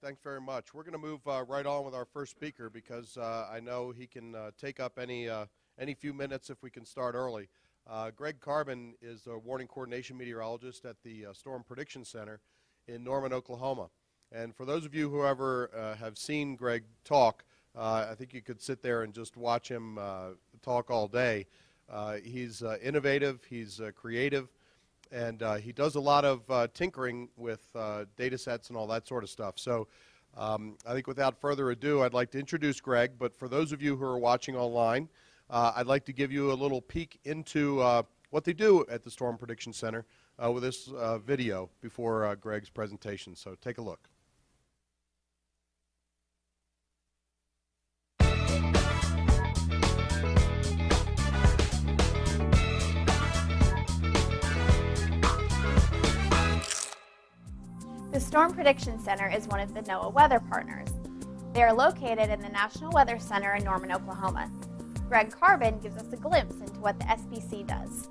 Thanks very much. We're going to move right on with our first speaker because I know he can take up any few minutes if we can start early. Greg Carbin is a warning coordination meteorologist at the Storm Prediction Center in Norman, Oklahoma. And for those of you who ever have seen Greg talk, I think you could sit there and just watch him talk all day. He's innovative, he's creative, and he does a lot of tinkering with data sets and all that sort of stuff. So I think without further ado, I'd like to introduce Greg, but for those of you who are watching online, I'd like to give you a little peek into what they do at the Storm Prediction Center with this video before Greg's presentation. So take a look. The Storm Prediction Center is one of the NOAA weather partners. They are located in the National Weather Center in Norman, Oklahoma. Greg Carbin gives us a glimpse into what the SPC does.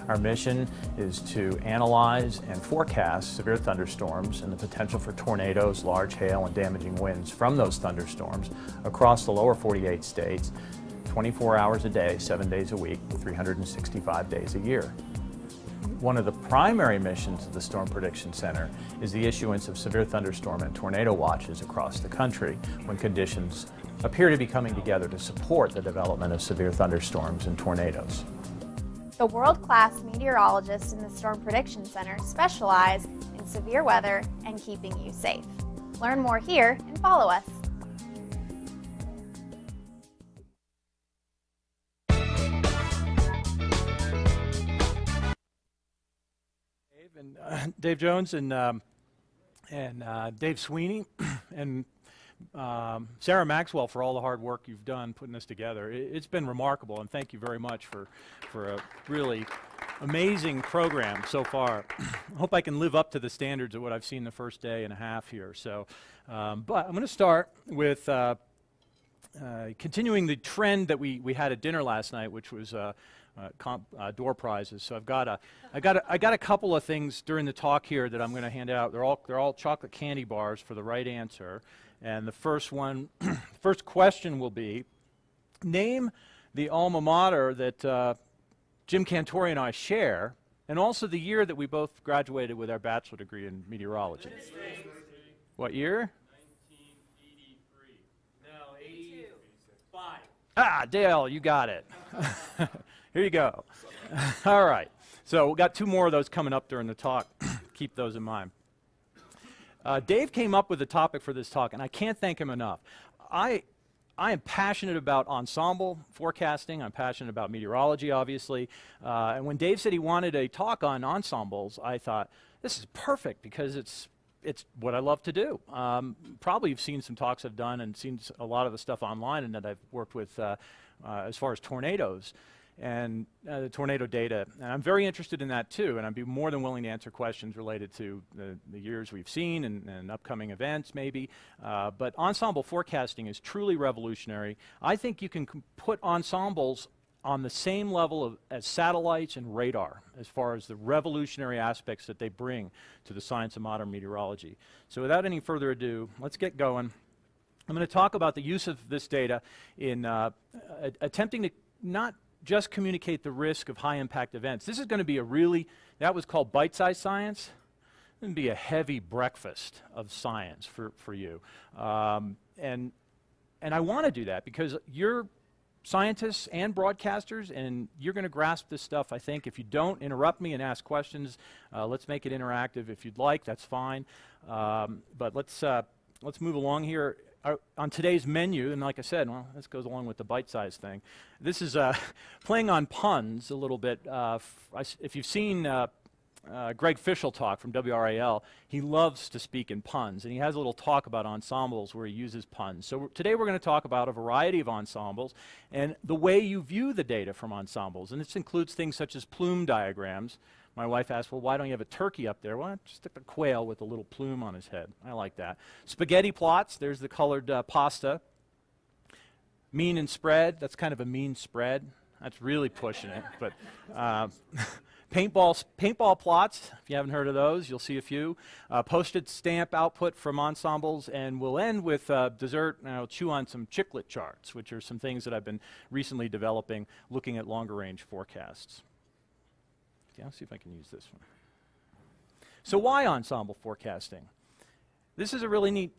Our mission is to analyze and forecast severe thunderstorms and the potential for tornadoes, large hail, and damaging winds from those thunderstorms across the lower 48 states, 24 hours a day, 7 days a week, 365 days a year. One of the primary missions of the Storm Prediction Center is the issuance of severe thunderstorm and tornado watches across the country when conditions appear to be coming together to support the development of severe thunderstorms and tornadoes. The world-class meteorologists in the Storm Prediction Center specialize in severe weather and keeping you safe. Learn more here and follow us. Dave Jones and Dave Sweeney and Sarah Maxwell for all the hard work you've done putting this together. It's been remarkable, and thank you very much for a really amazing program so far. I hope I can live up to the standards of what I've seen the first day and a half here. So, but I'm going to start with continuing the trend that we had at dinner last night, which was door prizes. So I got a couple of things during the talk here that I'm going to hand out. They're all chocolate candy bars for the right answer. And the first question will be, name the alma mater that Jim Cantori and I share, and also the year that we both graduated with our bachelor degree in meteorology. What year? 1983. No, 85. Ah, Dale, you got it. Here you go. All right. So we've got two more of those coming up during the talk. Keep those in mind. Dave came up with the topic for this talk, and I can't thank him enough. I am passionate about ensemble forecasting. I'm passionate about meteorology, obviously. And when Dave said he wanted a talk on ensembles, I thought, this is perfect because it's what I love to do. Probably you've seen some talks I've done and seen a lot of the stuff online and that I've worked with as far as tornadoes and the tornado data. And I'm very interested in that too, and I'd be more than willing to answer questions related to the years we've seen and upcoming events maybe. But ensemble forecasting is truly revolutionary. I think you can put ensembles on the same level as satellites and radar as far as the revolutionary aspects that they bring to the science of modern meteorology. So without any further ado, let's get going. I'm going to talk about the use of this data in attempting to not just communicate the risk of high-impact events. This is going to be that was called bite-sized science. It's going to be a heavy breakfast of science for you. And I want to do that because you're scientists and broadcasters, and you're going to grasp this stuff, I think. If you don't, interrupt me and ask questions. Let's make it interactive if you'd like. That's fine. But let's move along here. On today's menu, and like I said, well, this goes along with the bite-sized thing. This is playing on puns a little bit. If you've seen Greg Fischel talk from WRAL, he loves to speak in puns, and he has a little talk about ensembles where he uses puns. So today we're going to talk about a variety of ensembles and the way you view the data from ensembles. And this includes things such as plume diagrams. My wife asked, well, why don't you have a turkey up there? Well, just stick a quail with a little plume on his head. I like that. Spaghetti plots, there's the colored pasta. Mean and spread, that's kind of a mean spread. That's really pushing it. But Paintball plots, if you haven't heard of those, you'll see a few. Postage stamp output from Ensembles, and we'll end with dessert, and I'll chew on some Chiclet charts, which are some things that I've been recently developing, looking at longer range forecasts. Yeah, let's see if I can use this one. So why ensemble forecasting? This is a really neat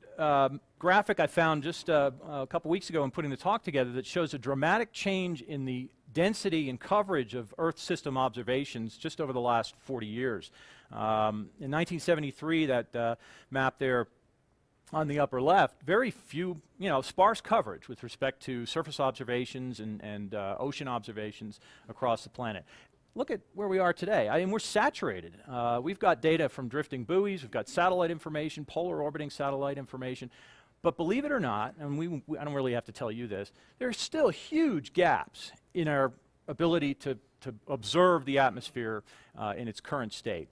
graphic I found just a couple weeks ago in putting the talk together that shows a dramatic change in the density and coverage of Earth system observations just over the last 40 years. In 1973, that map there on the upper left, very few, sparse coverage with respect to surface observations and ocean observations across the planet. Look at where we are today. I mean, we're saturated. We've got data from drifting buoys, we've got satellite information, polar orbiting satellite information, but believe it or not, and I don't really have to tell you this, there are still huge gaps in our ability to observe the atmosphere in its current state.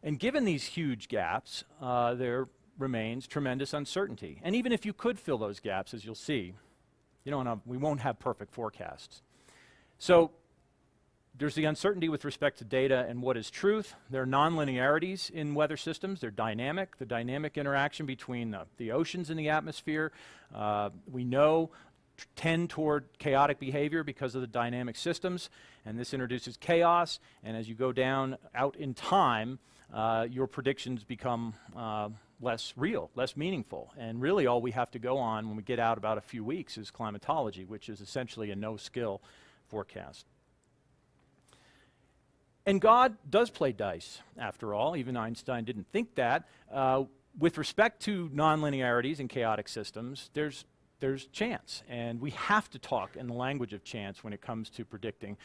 And given these huge gaps, there remains tremendous uncertainty. And even if you could fill those gaps, as you'll see, we won't have perfect forecasts. So there's the uncertainty with respect to data and what is truth. There are nonlinearities in weather systems. They're dynamic. The dynamic interaction between the oceans and the atmosphere, we know, tend toward chaotic behavior because of the dynamic systems, and this introduces chaos, and as you go down out in time, your predictions become less real, less meaningful, and really all we have to go on when we get out about a few weeks is climatology, which is essentially a no-skill forecast. And God does play dice, after all. Even Einstein didn't think that. With respect to nonlinearities in chaotic systems, there's chance, and we have to talk in the language of chance when it comes to predicting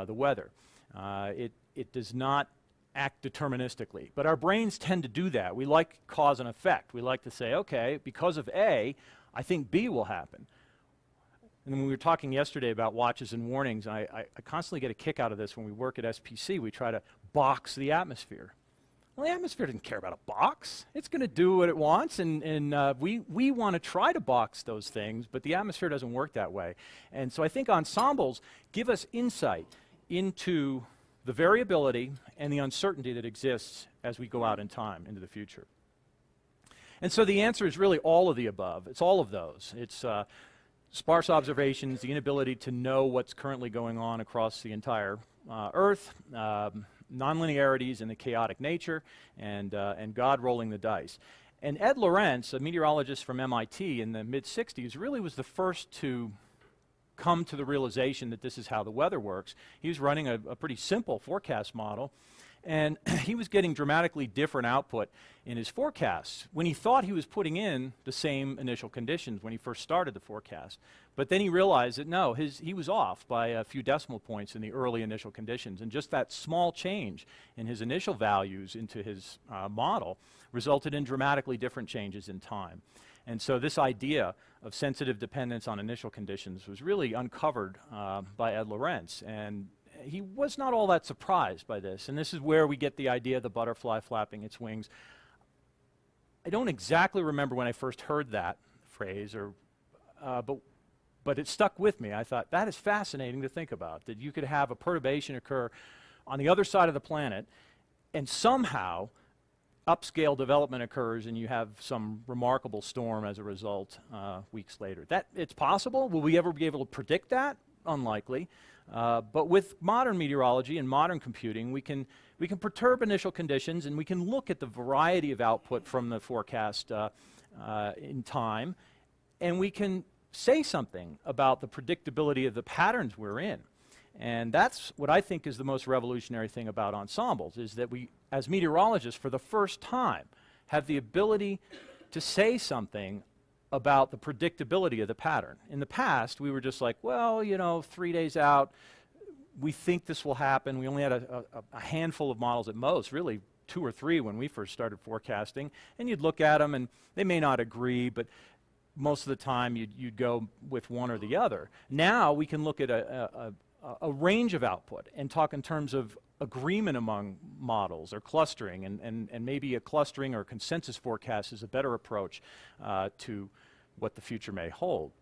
the weather. It does not act deterministically, but our brains tend to do that. We like cause and effect. We like to say, okay, because of A, I think B will happen. And when we were talking yesterday about watches and warnings, I constantly get a kick out of this when we work at SPC. We try to box the atmosphere. Well, the atmosphere doesn't care about a box. It's going to do what it wants, and we want to try to box those things, but the atmosphere doesn't work that way. And so I think ensembles give us insight into the variability and the uncertainty that exists as we go out in time into the future. And so the answer is really all of the above. It's all of those. It's sparse observations, the inability to know what's currently going on across the entire Earth, nonlinearities in the chaotic nature, and God rolling the dice. And Ed Lorenz, a meteorologist from MIT in the mid-60s, really was the first to come to the realization that this is how the weather works. He was running a pretty simple forecast model, and he was getting dramatically different output in his forecasts when he thought he was putting in the same initial conditions when he first started the forecast. But then he realized that no, he was off by a few decimal points in the early initial conditions, and just that small change in his initial values into his model resulted in dramatically different changes in time. And so this idea of sensitive dependence on initial conditions was really uncovered by Ed Lorenz, and he was not all that surprised by this, and this is where we get the idea of the butterfly flapping its wings. I don't exactly remember when I first heard that phrase, but it stuck with me. I thought, that is fascinating to think about, that you could have a perturbation occur on the other side of the planet, and somehow upscale development occurs and you have some remarkable storm as a result weeks later. It's possible. Will we ever be able to predict that? Unlikely. But with modern meteorology and modern computing, we can perturb initial conditions, and we can look at the variety of output from the forecast in time, and we can say something about the predictability of the patterns we're in. And that's what I think is the most revolutionary thing about ensembles, is that we, as meteorologists, for the first time, have the ability to say something about the predictability of the pattern. In the past, we were just like, well, 3 days out, we think this will happen. We only had a handful of models at most, really 2 or 3 when we first started forecasting, and you'd look at them and they may not agree, but most of the time you'd go with one or the other. Now we can look at a range of output and talk in terms of agreement among models or clustering, and maybe a clustering or consensus forecast is a better approach to what the future may hold.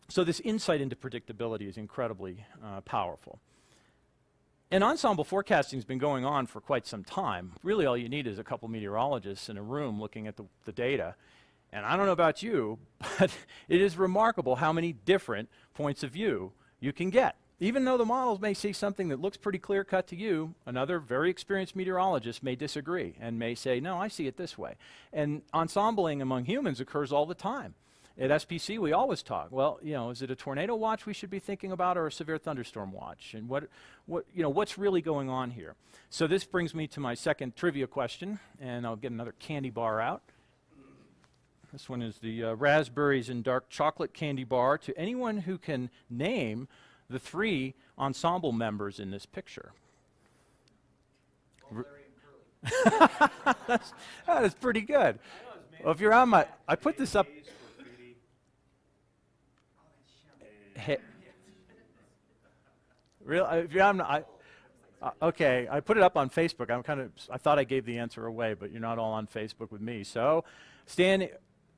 So this insight into predictability is incredibly powerful. And ensemble forecasting has been going on for quite some time. Really all you need is a couple meteorologists in a room looking at the data. And I don't know about you, but it is remarkable how many different points of view you can get. Even though the models may see something that looks pretty clear-cut to you, another very experienced meteorologist may disagree and may say, no, I see it this way. And ensembling among humans occurs all the time. At SPC, we always talk, well, you know, is it a tornado watch we should be thinking about or a severe thunderstorm watch? And what's really going on here? So this brings me to my second trivia question, and I'll get another candy bar out. This one is the raspberries and dark chocolate candy bar. To anyone who can name the 3 ensemble members in this picture. That's pretty good. Well, if you're on my, I put this up. Real, if you're on, okay, I put it up on Facebook. I thought I gave the answer away, but you're not all on Facebook with me. So, Stan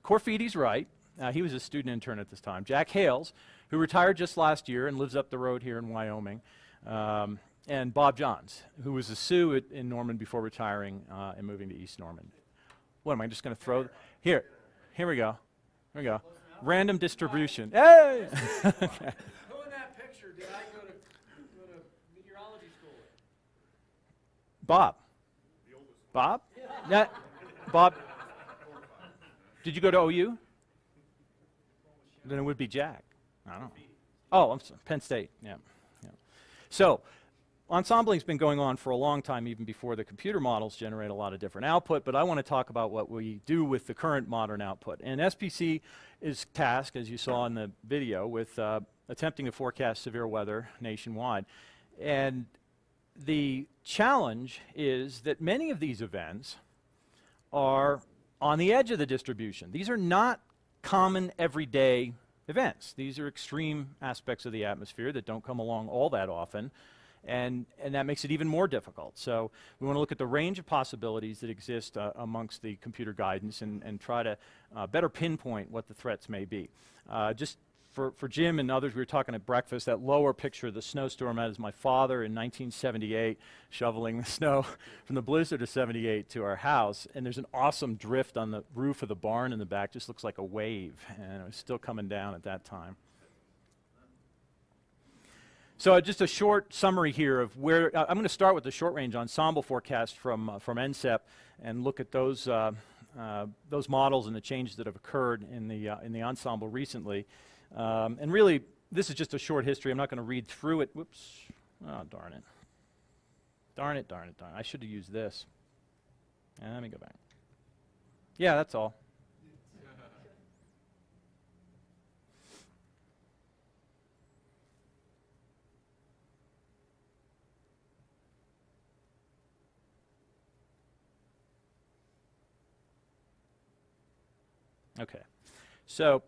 Corfiti's right. He was a student intern at this time. Jack Hales, who retired just last year and lives up the road here in Wyoming. And Bob Johns, who was a Sioux in Norman before retiring and moving to East Norman. What am I just going to throw? Here we go. Here we go. Random distribution. Hey! Who in that picture did I go to meteorology school with? Bob. Bob? Yeah. Bob. Did you go to OU? Then it would be Jack. I don't know. Oh, I'm sorry. Penn State. Yeah. So, ensembling's been going on for a long time, even before the computer models generate a lot of different output, but I want to talk about what we do with the current modern output. And SPC is tasked, as you saw in the video, with attempting to forecast severe weather nationwide. And the challenge is that many of these events are on the edge of the distribution. These are not common everyday events. These are extreme aspects of the atmosphere that don't come along all that often. And that makes it even more difficult. So we want to look at the range of possibilities that exist amongst the computer guidance and try to better pinpoint what the threats may be. Just for Jim and others, we were talking at breakfast, that lower picture of the snowstorm, that is my father in 1978 shoveling the snow from the blizzard of 78 to our house. And there's an awesome drift on the roof of the barn in the back, just looks like a wave. And it was still coming down at that time. So just a short summary here of where, I'm going to start with the short-range ensemble forecast from NCEP and look at those models and the changes that have occurred in the ensemble recently. And really, this is just a short history. I'm not going to read through it. Whoops. Oh, darn it. Darn it. I should have used this. Let me go back. Yeah, that's all. Okay, so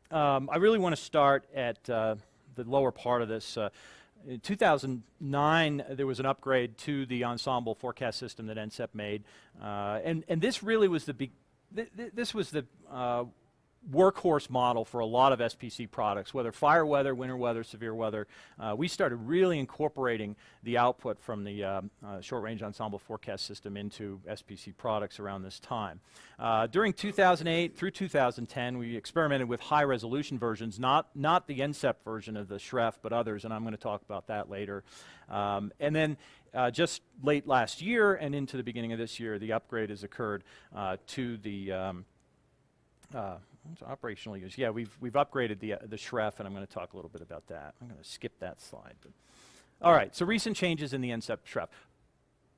I really want to start at the lower part of this. In 2009, there was an upgrade to the ensemble forecast system that NCEP made, and this really was this was the workhorse model for a lot of SPC products, whether fire weather, winter weather, severe weather. We started really incorporating the output from the short-range ensemble forecast system into SPC products around this time. During 2008 through 2010, we experimented with high-resolution versions, not the NCEP version of the SREF, but others, and I'm going to talk about that later. And then just late last year and into the beginning of this year, the upgrade has occurred to the operational use. Yeah, we've upgraded the SREF, and I'm going to talk a little bit about that. I'm going to skip that slide. All right, so recent changes in the NCEP SREF.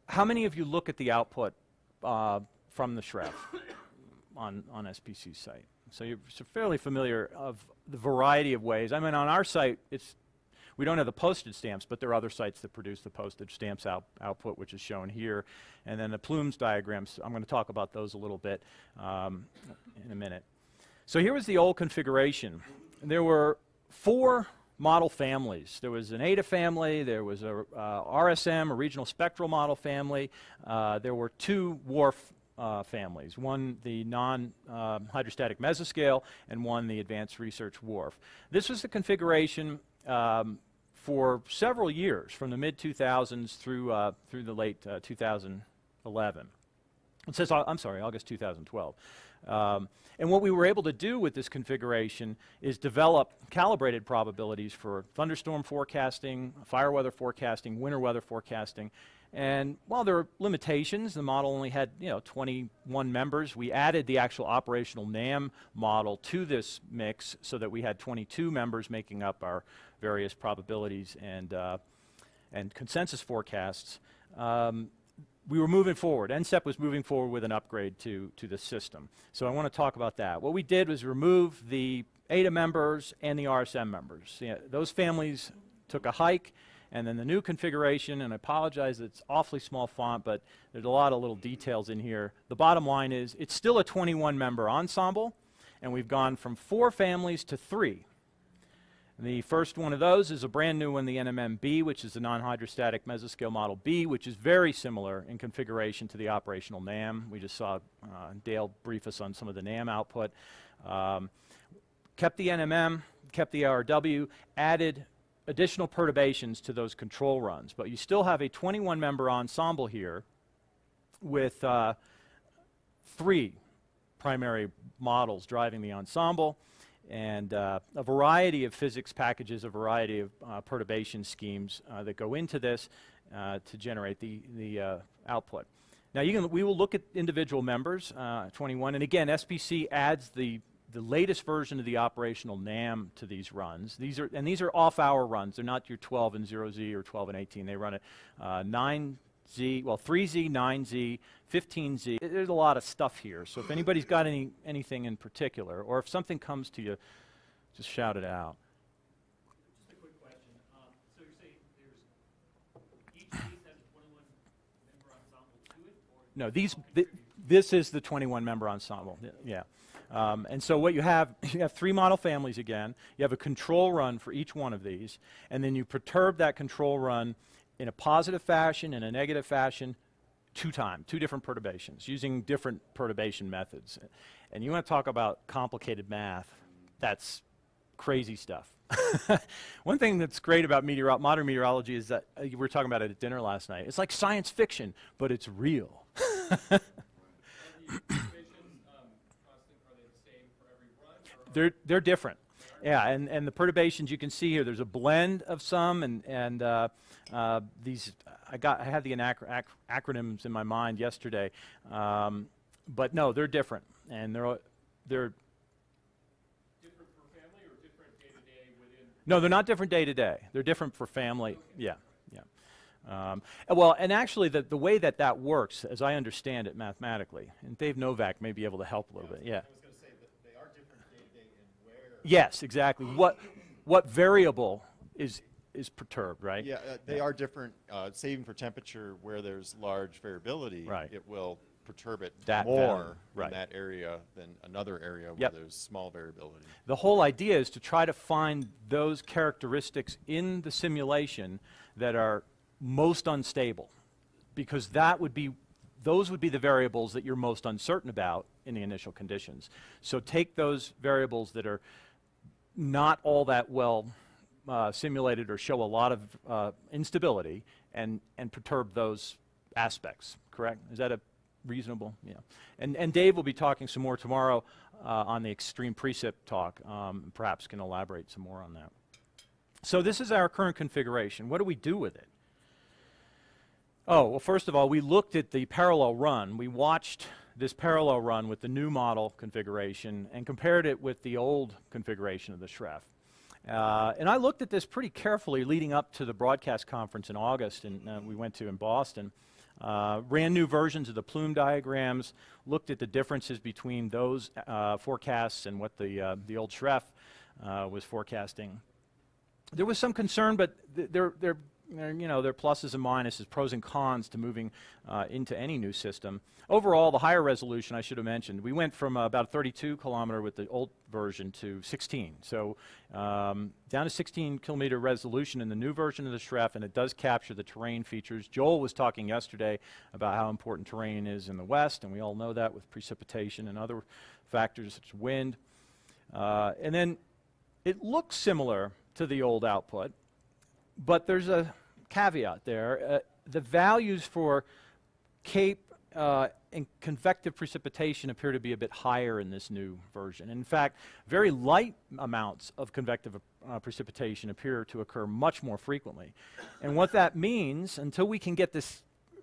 How many of you look at the output from the SREF on SPC's site? So you're fairly familiar of the variety of ways. I mean, on our site, we don't have the postage stamps, but there are other sites that produce the postage stamps output, which is shown here. And then the Plumes diagrams, I'm going to talk about those a little bit in a minute. So here was the old configuration. There were 4 model families. There was an ADA family, there was a RSM, a regional spectral model family, there were 2 WRF families, one the non-hydrostatic mesoscale and one the advanced research WRF. This was the configuration for several years, from the mid-2000s through the late 2011. It says, I'm sorry, August 2012. And what we were able to do with this configuration is develop calibrated probabilities for thunderstorm forecasting, fire weather forecasting, winter weather forecasting. And while there are limitations, the model only had 21 members. We added the actual operational NAM model to this mix so that we had 22 members making up our various probabilities and consensus forecasts. We were moving forward. NCEP was moving forward with an upgrade to the system. So I want to talk about that. What we did was remove the ADA members and the RSM members. Those families took a hike, and then the new configuration, and I apologize, it's awfully small font, but there's a lot of little details in here. The bottom line is it's still a 21-member ensemble, and we've gone from 4 families to 3. The first one of those is a brand new one, the NMM-B, which is the non-hydrostatic mesoscale model B, which is very similar in configuration to the operational NAM. We just saw Dale brief us on some of the NAM output. Kept the NMM, kept the RW, added additional perturbations to those control runs. But you still have a 21-member ensemble here with 3 primary models driving the ensemble, and a variety of physics packages, a variety of perturbation schemes that go into this to generate the output. Now we will look at individual members, 21, and again SPC adds the latest version of the operational NAM to these runs. These are off-hour runs. They're not your 12 and 0Z or 12 and 18. They run at 9Z, well 3Z, 9Z, 15Z. There's a lot of stuff here. So if anybody's got anything in particular, or if something comes to you, just shout it out. Just a quick question. So you're saying there's each piece has a 21-member ensemble to it? Or No, this is the 21-member ensemble. Yeah. And so what you have 3 model families again. You have a control run for each one of these, and then you perturb that control run in a positive fashion and a negative fashion 2 different perturbations, using different perturbation methods. And you want to talk about complicated math, that's crazy stuff. One thing that's great about modern meteorology is that, we were talking about it at dinner last night, it's like science fiction, but it's real. They're different. Yeah, and the perturbations you can see here, there's a blend of some, and these, I had the acronyms in my mind yesterday, but no, they're different, and they're different per family or different day to day within? No, they're not different day to day. They're different for family. Okay. Yeah. Well, and actually the way that works, as I understand it mathematically, and Dave Novak may be able to help a little bit. Yeah. Yes, exactly. What variable is perturbed, right? Yeah, they are different. Saving for temperature, where there's large variability, right, it will perturb it that more right, in that area than another area where there's small variability. The whole idea is to try to find those characteristics in the simulation that are most unstable, because those would be the variables that you're most uncertain about in the initial conditions. So take those variables that are not all that well simulated or show a lot of instability and perturb those aspects, correct? Is that a reasonable? Yeah. And Dave will be talking some more tomorrow on the extreme precip talk, perhaps can elaborate some more on that. So this is our current configuration. What do we do with it? Oh, well, first of all, we looked at the parallel run. We watched this parallel run with the new model configuration and compared it with the old configuration of the SREF. And I looked at this pretty carefully leading up to the broadcast conference in August we went to in Boston. Ran new versions of the plume diagrams, looked at the differences between those forecasts and what the old SREF was forecasting. There was some concern, but there are pluses and minuses, pros and cons to moving into any new system. Overall, the higher resolution, I should have mentioned, we went from about 32 kilometer with the old version to 16. So down to 16 kilometer resolution in the new version of the SREF, and it does capture the terrain features. Joel was talking yesterday about how important terrain is in the west, and we all know that with precipitation and other factors such as wind. And then it looks similar to the old output. But there's a caveat there. The values for CAPE and convective precipitation appear to be a bit higher in this new version. In fact, very light amounts of convective precipitation appear to occur much more frequently. And what that means, until we can get this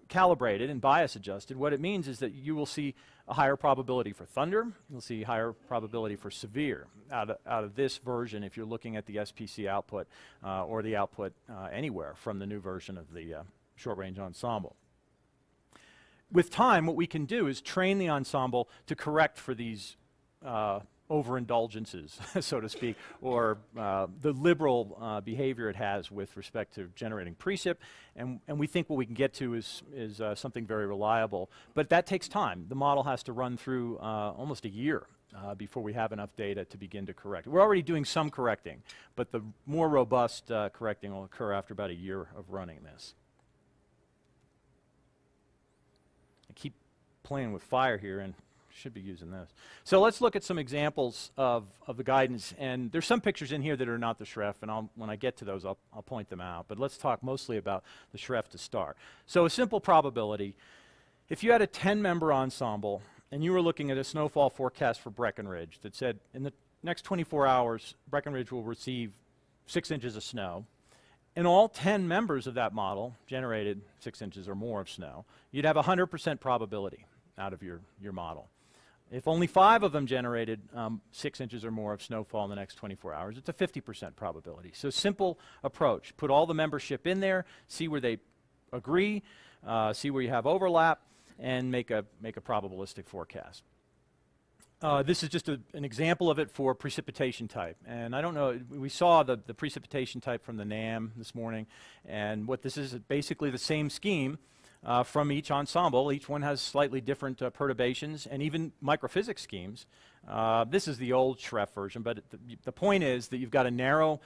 calibrated and bias adjusted, what it means is that you will see a higher probability for thunder, you'll see higher probability for severe out of this version if you're looking at the SPC output or the output anywhere from the new version of the short-range ensemble. With time, what we can do is train the ensemble to correct for these overindulgences, so to speak, or the liberal behavior it has with respect to generating precip, and we think what we can get to is something very reliable. But that takes time. The model has to run through almost a year before we have enough data to begin to correct. We're already doing some correcting, but the more robust correcting will occur after about a year of running this. I keep playing with fire here and should be using this. So let's look at some examples of the guidance, and there's some pictures in here that are not the SREF, and when I get to those I'll point them out, but let's talk mostly about the SREF to start. So a simple probability, if you had a 10-member ensemble and you were looking at a snowfall forecast for Breckenridge that said in the next 24 hours Breckenridge will receive 6 inches of snow, and all 10 members of that model generated 6 inches or more of snow, you'd have 100% probability out of your model. If only 5 of them generated 6 inches or more of snowfall in the next 24 hours, it's a 50% probability. So simple approach. Put all the membership in there, see where they agree, see where you have overlap, and make a probabilistic forecast. This is just an example of it for precipitation type. And I don't know, we saw the precipitation type from the NAM this morning, and what this is basically the same scheme from each ensemble. Each one has slightly different perturbations and even microphysics schemes. This is the old SREF version, but the point is that you've got a narrow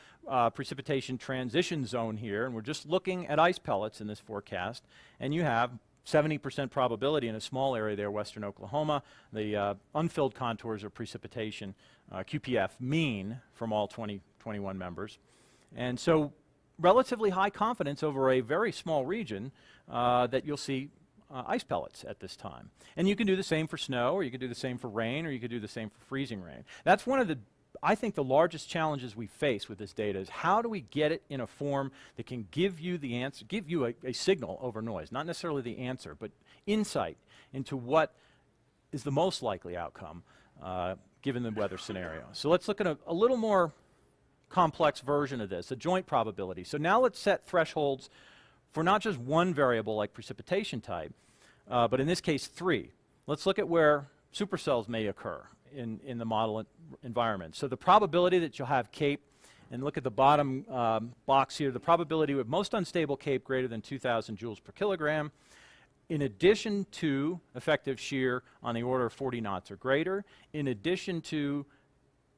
precipitation transition zone here, and we're just looking at ice pellets in this forecast, and you have 70% probability in a small area there, western Oklahoma. The unfilled contours of precipitation, QPF mean from all 21 members. And so relatively high confidence over a very small region that you'll see ice pellets at this time. And you can do the same for snow, or you could do the same for rain, or you could do the same for freezing rain. That's one of the, I think, the largest challenges we face with this data is how do we get it in a form that can give you the answer, give you a signal over noise, not necessarily the answer, but insight into what is the most likely outcome given the weather scenario. So let's look at a little more complex version of this, a joint probability. So now let's set thresholds for not just one variable like precipitation type, but in this case 3. Let's look at where supercells may occur in the model environment. So the probability that you'll have CAPE, and look at the bottom box here, the probability with most unstable CAPE greater than 2,000 joules per kilogram, in addition to effective shear on the order of 40 knots or greater, in addition to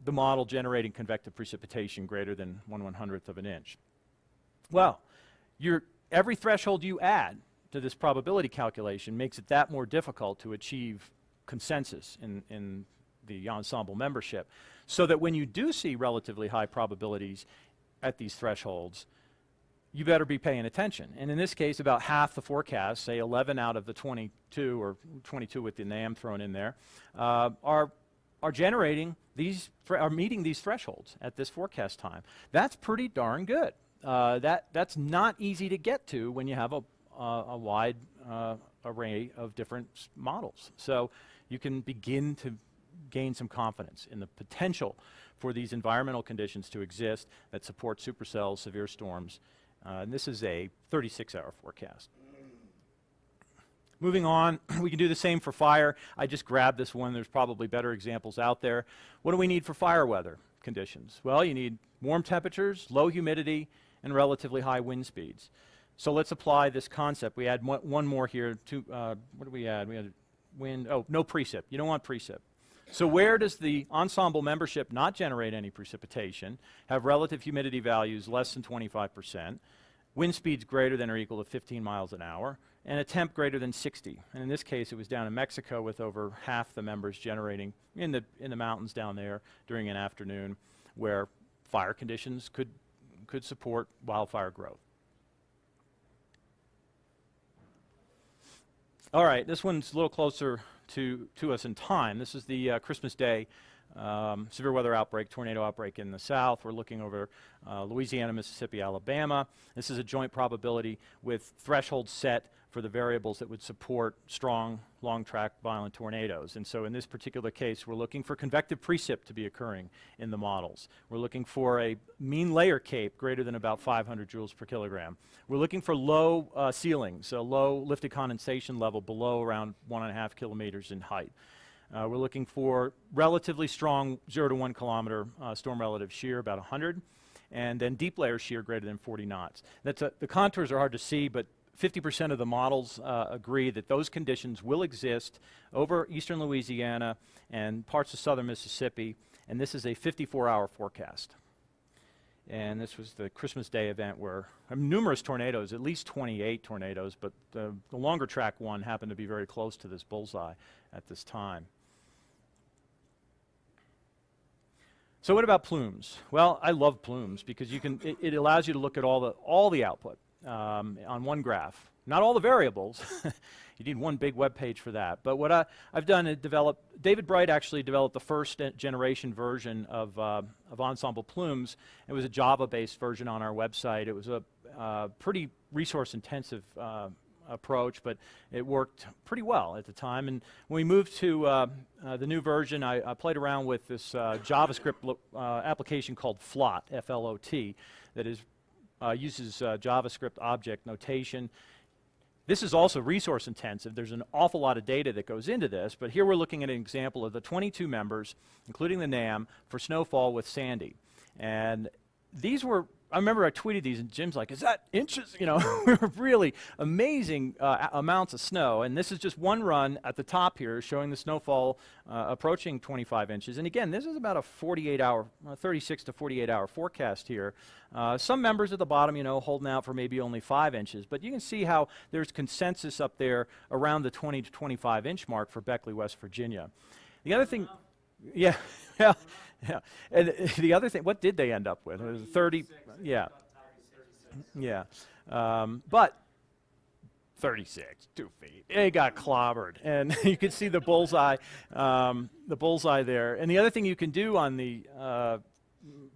the model generating convective precipitation greater than 1/100th of an inch. Well, every threshold you add to this probability calculation makes it that more difficult to achieve consensus in the ensemble membership, so that when you do see relatively high probabilities at these thresholds, you better be paying attention. And in this case, about half the forecasts, say 11 out of the 22, or 22 with the NAM thrown in there, are generating these, are meeting these thresholds at this forecast time. That's pretty darn good. That's not easy to get to when you have a wide array of different models. So you can begin to gain some confidence in the potential for these environmental conditions to exist that support supercells, severe storms. And this is a 36-hour forecast. Moving on, we can do the same for fire. I just grabbed this one. There's probably better examples out there. What do we need for fire weather conditions? Well, you need warm temperatures, low humidity, and relatively high wind speeds. So let's apply this concept. We add one more here. What did we add? We had wind. Oh, no precip. You don't want precip. So where does the ensemble membership not generate any precipitation, have relative humidity values less than 25%, wind speeds greater than or equal to 15 miles an hour, and a temp greater than 60? And in this case, it was down in Mexico with over half the members generating in the mountains down there during an afternoon where fire conditions could could support wildfire growth. All right, this one's a little closer to us in time. This is the Christmas Day severe weather outbreak, tornado outbreak in the south. We're looking over Louisiana, Mississippi, Alabama. This is a joint probability with thresholds set for the variables that would support strong, long-track, violent tornadoes. And so in this particular case, we're looking for convective precip to be occurring in the models. We're looking for a mean layer cape greater than about 500 joules per kilogram. We're looking for low ceilings, so low lifted condensation level below around 1.5 kilometers in height. We're looking for relatively strong 0 to 1 kilometer storm relative shear, about 100, and then deep layer shear greater than 40 knots. The contours are hard to see, but 50% of the models agree that those conditions will exist over eastern Louisiana and parts of southern Mississippi, and this is a 54-hour forecast. And this was the Christmas Day event where numerous tornadoes, at least 28 tornadoes, but the longer track one happened to be very close to this bullseye at this time. So what about plumes? Well, I love plumes because you can, it allows you to look at all the output on one graph. Not all the variables. You need one big web page for that. But what I've done is David Bright actually developed the first generation version of Ensemble Plumes. It was a Java-based version on our website. It was a pretty resource-intensive approach, but it worked pretty well at the time. And when we moved to the new version, I played around with this JavaScript application called Flot, F-L-O-T, that uses JavaScript object notation. This is also resource intensive. There's an awful lot of data that goes into this, but here we're looking at an example of the 22 members, including the NAM, for snowfall with Sandy. And these were, I remember I tweeted these and Jim's like, is that inches? You know, really amazing amounts of snow. And this is just one run at the top here showing the snowfall approaching 25 inches. And again, this is about a 48-hour, 36 to 48-hour forecast here. Some members at the bottom, you know, holding out for maybe only 5 inches. But you can see how there's consensus up there around the 20 to 25 inch mark for Beckley, West Virginia. The other thing, yeah, yeah. Yeah, and the other thing, what did they end up with? It was 30, yeah, yeah, but 36, 2 feet. It got clobbered, and you can see the bullseye there. And the other thing you can do on the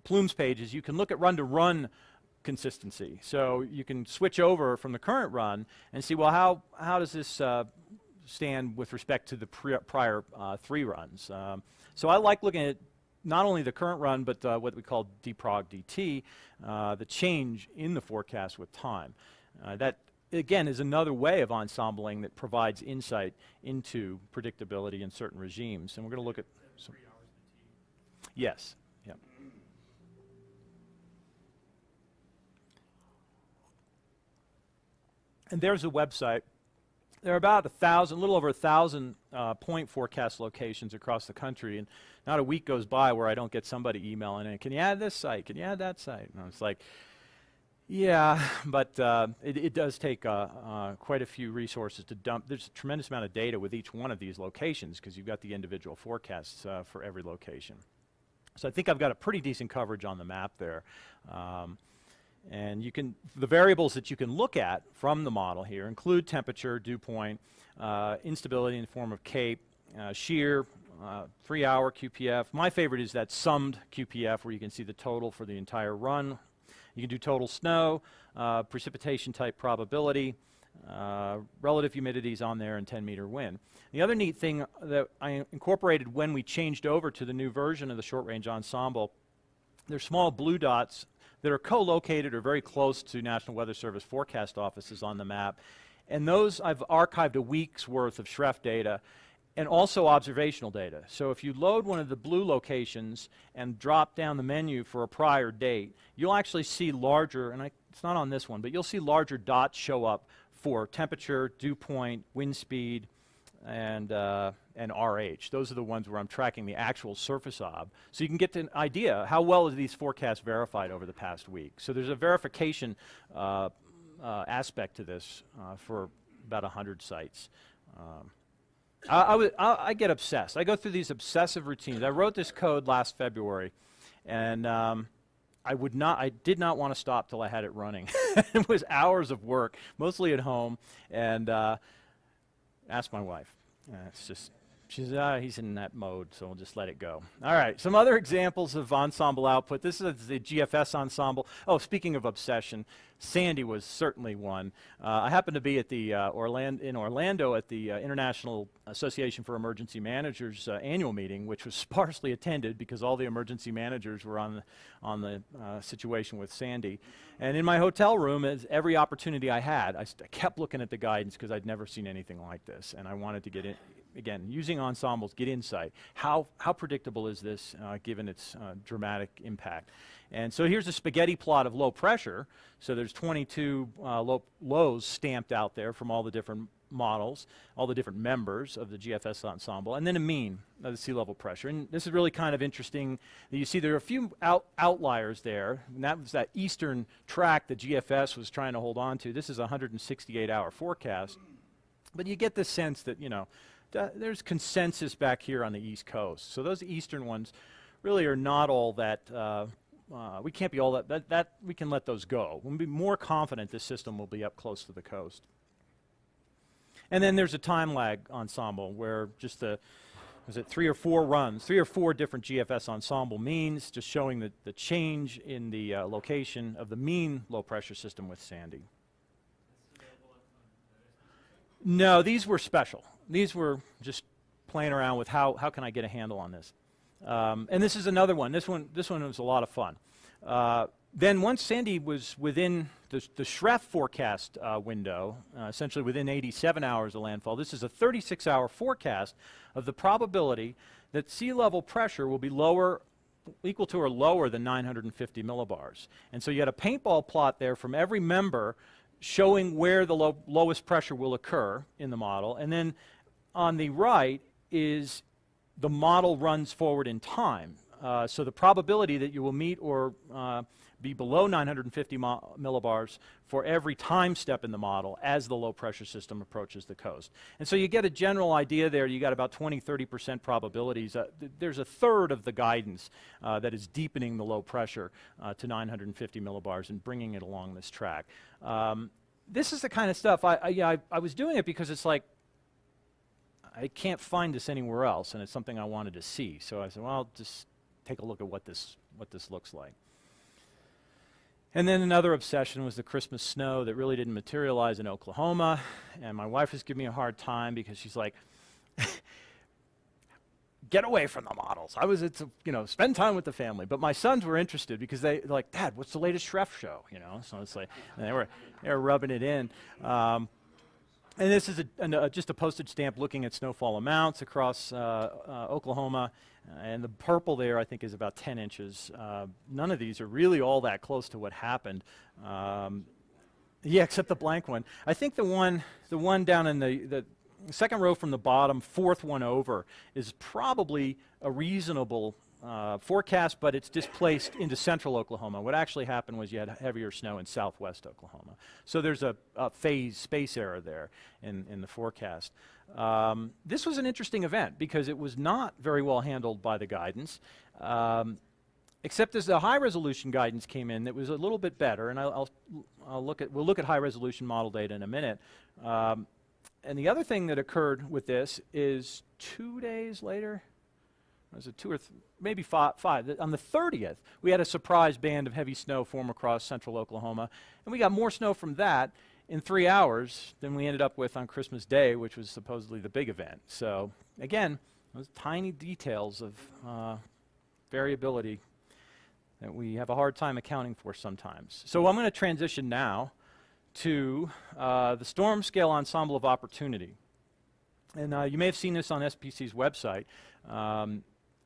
Plumes page is you can look at run-to-run consistency. So you can switch over from the current run and see, well, how does this stand with respect to the prior 3 runs? So I like looking at not only the current run, but what we call dprog DT, the change in the forecast with time. That, again, is another way of ensembling that provides insight into predictability in certain regimes. And we're going to look at some. 3 hours fatigue. Yes. Yeah. And there's a website. There are about 1,000, a little over 1,000 point forecast locations across the country, and not a week goes by where I don't get somebody emailing in, can you add this site? Can you add that site? And it's like, yeah, but it does take quite a few resources to dump. There's a tremendous amount of data with each one of these locations because you've got the individual forecasts for every location. So I think I've got a pretty decent coverage on the map there. And you can, the variables that you can look at from the model here include temperature, dew point, instability in the form of CAPE, shear, 3-hour QPF. My favorite is that summed QPF where you can see the total for the entire run. You can do total snow, precipitation type probability, relative humidities on there, and 10-meter wind. The other neat thing that I incorporated when we changed over to the new version of the short-range ensemble, they're small blue dots that are co-located or very close to National Weather Service forecast offices on the map. And those, I've archived a week's worth of SREF data and also observational data. So if you load one of the blue locations and drop down the menu for a prior date, you'll actually see larger, and it's not on this one, but you'll see larger dots show up for temperature, dew point, wind speed, and RH. Those are the ones where I'm tracking the actual surface ob. So you can get an idea how well are these forecasts verified over the past week. So there's a verification aspect to this for about 100 sites. I get obsessed. I go through these obsessive routines. I wrote this code last February, and I I did not want to stop till I had it running. It was hours of work, mostly at home, and ask my wife. It's just, she says, he's in that mode, so we'll just let it go. All right, some other examples of ensemble output. This is the GFS ensemble. Oh, speaking of obsession, Sandy was certainly one. I happened to be at the in Orlando at the International Association for Emergency Managers annual meeting, which was sparsely attended because all the emergency managers were on the situation with Sandy. And in my hotel room, as every opportunity I had, I kept looking at the guidance because I'd never seen anything like this, and I wanted to get in. Again, using ensembles, get insight. How predictable is this given its dramatic impact? And so here's a spaghetti plot of low pressure. So there's 22 lows stamped out there from all the different models, all the different members of the GFS ensemble, and then a mean of the sea level pressure. And this is really kind of interesting. You see there are a few outliers there, and that was that eastern track that GFS was trying to hold on to. This is a 168-hour forecast. But you get the sense that, there's consensus back here on the East Coast. So those eastern ones really are not all that, we can't be all that we can let those go. We'll be more confident this system will be up close to the coast. And then there's a time lag ensemble where just was it 3 or 4 runs, 3 or 4 different GFS ensemble means, just showing the change in the location of the mean low pressure system with Sandy. No, these were special. These were just playing around with how can I get a handle on this. And this is another one. This one was a lot of fun. Then once Sandy was within the SREF forecast window, essentially within 87 hours of landfall, this is a 36-hour forecast of the probability that sea level pressure will be equal to or lower than 950 millibars. And so you had a paintball plot there from every member showing where the lowest pressure will occur in the model. And then on the right is the model runs forward in time. So the probability that you will meet or be below 950 millibars for every time step in the model as the low pressure system approaches the coast. And so you get a general idea there. You got about 20–30% probabilities. There's a third of the guidance that is deepening the low pressure to 950 millibars and bringing it along this track. This is the kind of stuff I was doing it because it's like I can't find this anywhere else, and it's something I wanted to see. So I said, well, I'll just take a look at what this looks like. And then another obsession was the Christmas snow that really didn't materialize in Oklahoma. And my wife was giving me a hard time because she's like, get away from the models. Spend time with the family. But my sons were interested because they're like, Dad, what's the latest SREF show? So it's like, and they were rubbing it in. And this is just a postage stamp looking at snowfall amounts across Oklahoma. And the purple there, I think, is about 10 inches. None of these are really all that close to what happened. Yeah, except the blank one. I think the one down in the second row from the bottom, fourth one over, is probably a reasonable forecast, but it's displaced into central Oklahoma. What actually happened was you had heavier snow in southwest Oklahoma. So there's a phase space error there in the forecast. This was an interesting event because it was not very well handled by the guidance, except as the high resolution guidance came in, it was a little bit better, and we'll look at high resolution model data in a minute. And the other thing that occurred with this is 2 days later, was it 2 or maybe five, on the 30th, we had a surprise band of heavy snow form across central Oklahoma, and we got more snow from that in 3 hours than we ended up with on Christmas Day, which was supposedly the big event. So again, those tiny details of variability that we have a hard time accounting for sometimes. So I'm going to transition now to the storm scale ensemble of opportunity. And you may have seen this on SPC's website.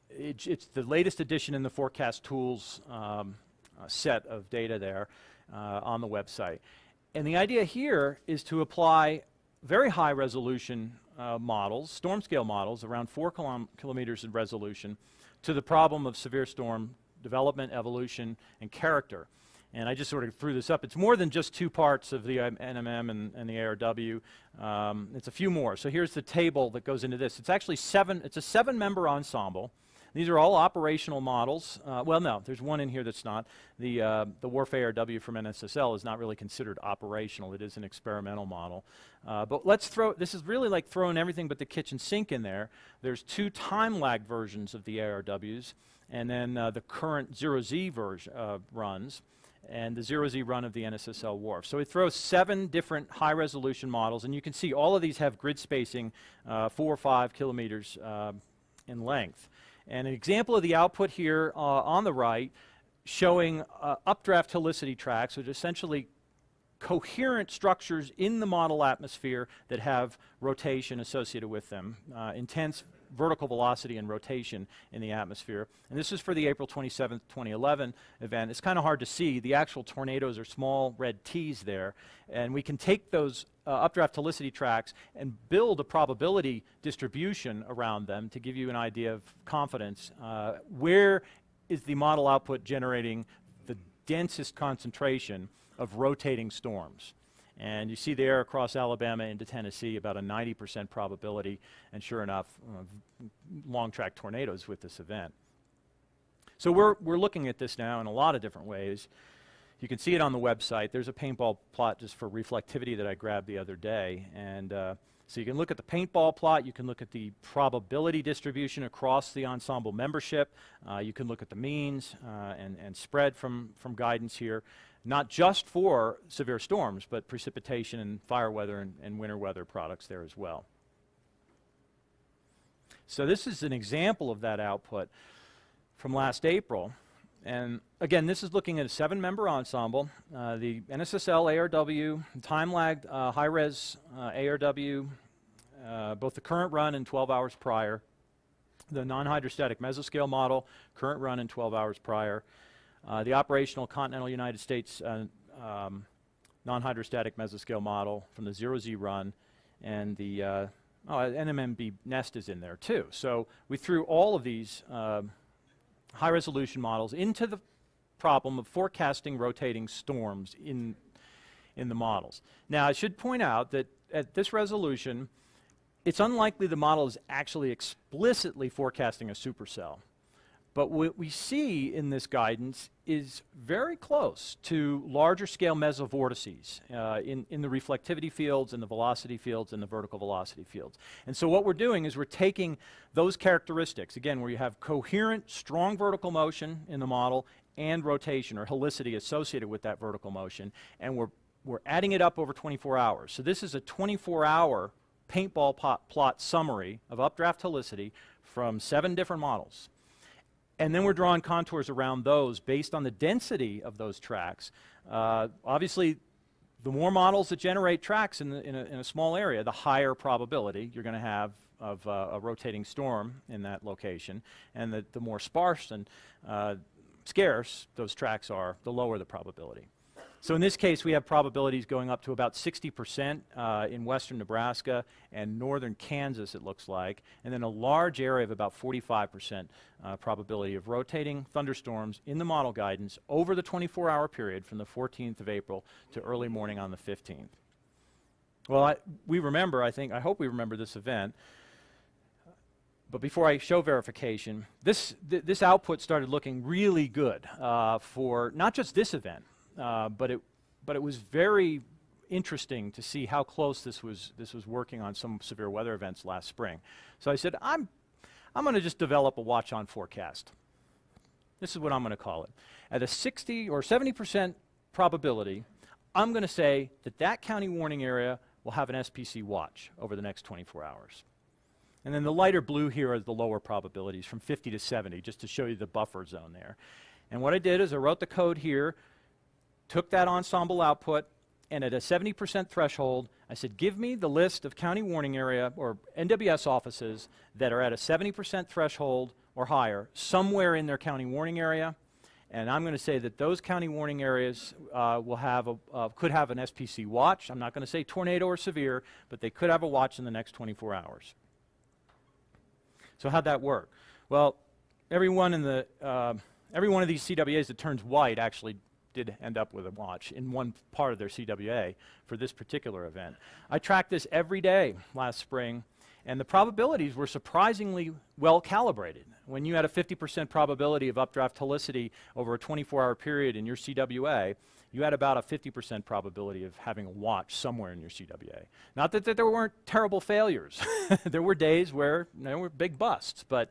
It's the latest edition in the forecast tools set of data there on the website. And the idea here is to apply very high resolution models, storm scale models, around 4 kilometers in resolution, to the problem of severe storm development, evolution, and character. And I just sort of threw this up. It's more than just 2 parts of the NMM and the ARW. It's a few more. So here's the table that goes into this. It's actually it's a 7-member ensemble These are all operational models. Well, no, there's one in here that's not. The WRF ARW from NSSL is not really considered operational. It is an experimental model. But let's this is really like throwing everything but the kitchen sink in there. There's 2 time-lagged versions of the ARWs, and then the current 0Z version runs, and the 0Z run of the NSSL WRF. So it throws 7 different high-resolution models, and you can see all of these have grid spacing 4 or 5 kilometers in length. And an example of the output here on the right showing updraft helicity tracks, which are essentially coherent structures in the model atmosphere that have rotation associated with them, intense vertical velocity and rotation in the atmosphere. And this is for the April 27th, 2011 event. It's kind of hard to see. The actual tornadoes are small red T's there. And we can take those updraft helicity tracks and build a probability distribution around them to give you an idea of confidence. Where is the model output generating the densest concentration of rotating storms? And you see there across Alabama into Tennessee about a 90% probability, and sure enough, long track tornadoes with this event. So we're looking at this now in a lot of different ways. You can see it on the website. There's a paintball plot just for reflectivity that I grabbed the other day. And so you can look at the paintball plot, you can look at the probability distribution across the ensemble membership, you can look at the means and spread from guidance here. Not just for severe storms, but precipitation and fire weather and winter weather products there as well. So this is an example of that output from last April. And again, this is looking at a 7-member ensemble. The NSSL ARW, time-lagged high-res ARW, both the current run and 12 hours prior. The non-hydrostatic mesoscale model, current run and 12 hours prior. The operational continental United States non-hydrostatic mesoscale model from the 0Z run, and the NMMB nest is in there too. So we threw all of these high-resolution models into the problem of forecasting rotating storms in the models. Now I should point out that at this resolution, it's unlikely the model is actually explicitly forecasting a supercell. But what we see in this guidance is very close to larger scale mesovortices in the reflectivity fields and the velocity fields and the vertical velocity fields. And so what we're doing is we're taking those characteristics, again, where you have coherent, strong vertical motion in the model and rotation or helicity associated with that vertical motion, and we're adding it up over 24 hours. So this is a 24-hour paintball plot summary of updraft helicity from 7 different models. And then we're drawing contours around those based on the density of those tracks. Obviously, the more models that generate tracks in a small area, the higher probability you're going to have of a rotating storm in that location. And the more sparse and scarce those tracks are, the lower the probability. So in this case, we have probabilities going up to about 60% in western Nebraska and northern Kansas, it looks like, and then a large area of about 45% probability of rotating thunderstorms in the model guidance over the 24-hour period from the 14th of April to early morning on the 15th. Well, I hope we remember this event. But before I show verification, this output started looking really good for not just this event, but it was very interesting to see how close this was working on some severe weather events last spring. So I said, I'm going to just develop a watch-on forecast. This is what I'm going to call it. At a 60 or 70% probability, I'm going to say that county warning area will have an SPC watch over the next 24 hours. And then the lighter blue here are the lower probabilities from 50 to 70, just to show you the buffer zone there. And what I did is I wrote the code here, took that ensemble output, and at a 70% threshold, I said, give me the list of county warning area or NWS offices that are at a 70% threshold or higher somewhere in their county warning area. And I'm going to say that those county warning areas will have could have an SPC watch. I'm not going to say tornado or severe, but they could have a watch in the next 24 hours. So how'd that work? Well, every one of these CWAs that turns white actually did end up with a watch in one part of their CWA for this particular event. I tracked this every day last spring, And the probabilities were surprisingly well calibrated. When you had a 50% probability of updraft helicity over a 24-hour period in your CWA, you had about a 50% probability of having a watch somewhere in your CWA. Not that there weren't terrible failures. There were days where there were big busts, but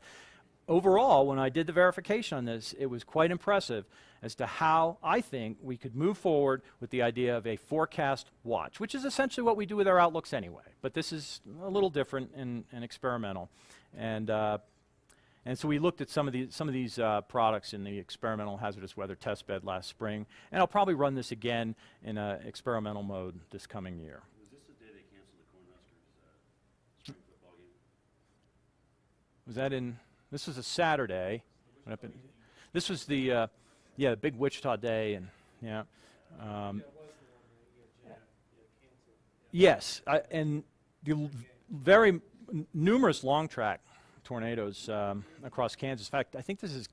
overall, when I did the verification on this, it was quite impressive as to how I think we could move forward with the idea of a forecast watch, which is essentially what we do with our outlooks anyway. But this is a little different and experimental. And so we looked at some of these products in the experimental hazardous weather test bed last spring, and I'll probably run this again in experimental mode this coming year. Was this the day they canceled the Cornhuskers spring football game? Was that in? This was a Saturday. This was the the big Wichita day, and yeah. Yes, and the very numerous long track tornadoes across Kansas. In fact, I think this is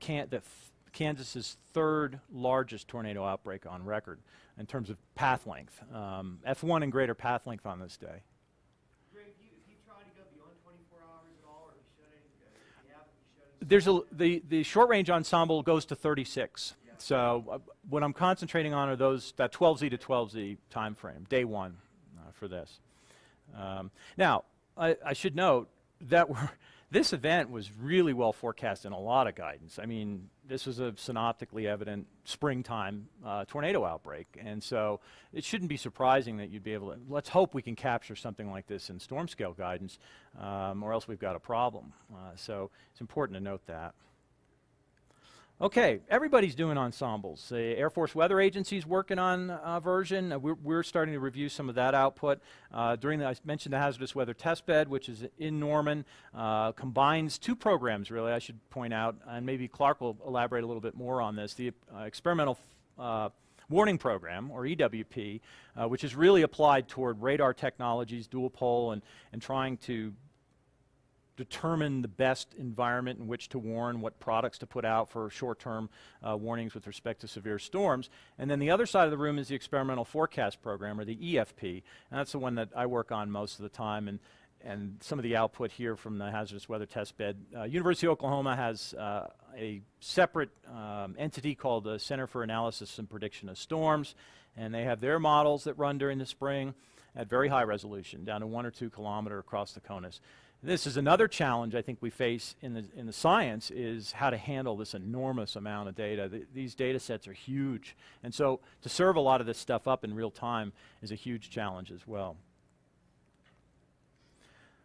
Kansas's third largest tornado outbreak on record in terms of path length. F1 and greater path length on this day. Greg, he tried to go beyond 24 hours at all, or he shouldn't? The short range ensemble goes to 36. Yeah. So what I'm concentrating on are that 12Z to 12Z time frame, day one for this. Now, I should note that this event was really well forecast in a lot of guidance. I mean, this was a synoptically evident springtime tornado outbreak, and so it shouldn't be surprising that you'd be able to, let's hope we can capture something like this in storm scale guidance, or else we've got a problem. So it's important to note that. Okay, everybody's doing ensembles. The Air Force Weather Agency's working on a version. We're starting to review some of that output. I mentioned the hazardous weather test bed, which is in Norman, combines two programs, really, I should point out, and maybe Clark will elaborate a little bit more on this. The Experimental Warning Program, or EWP, which is really applied toward radar technologies, dual pole, and trying to determine the best environment in which to warn, what products to put out for short-term warnings with respect to severe storms. And then the other side of the room is the Experimental Forecast Program, or the EFP, and that's the one that I work on most of the time. And some of the output here from the hazardous weather test bed. University of Oklahoma has a separate entity called the Center for Analysis and Prediction of Storms, and they have their models that run during the spring at very high resolution, down to 1 or 2 kilometer across the CONUS. This is another challenge I think we face in the science, is how to handle this enormous amount of data. These data sets are huge, and so to serve a lot of this stuff up in real time is a huge challenge as well.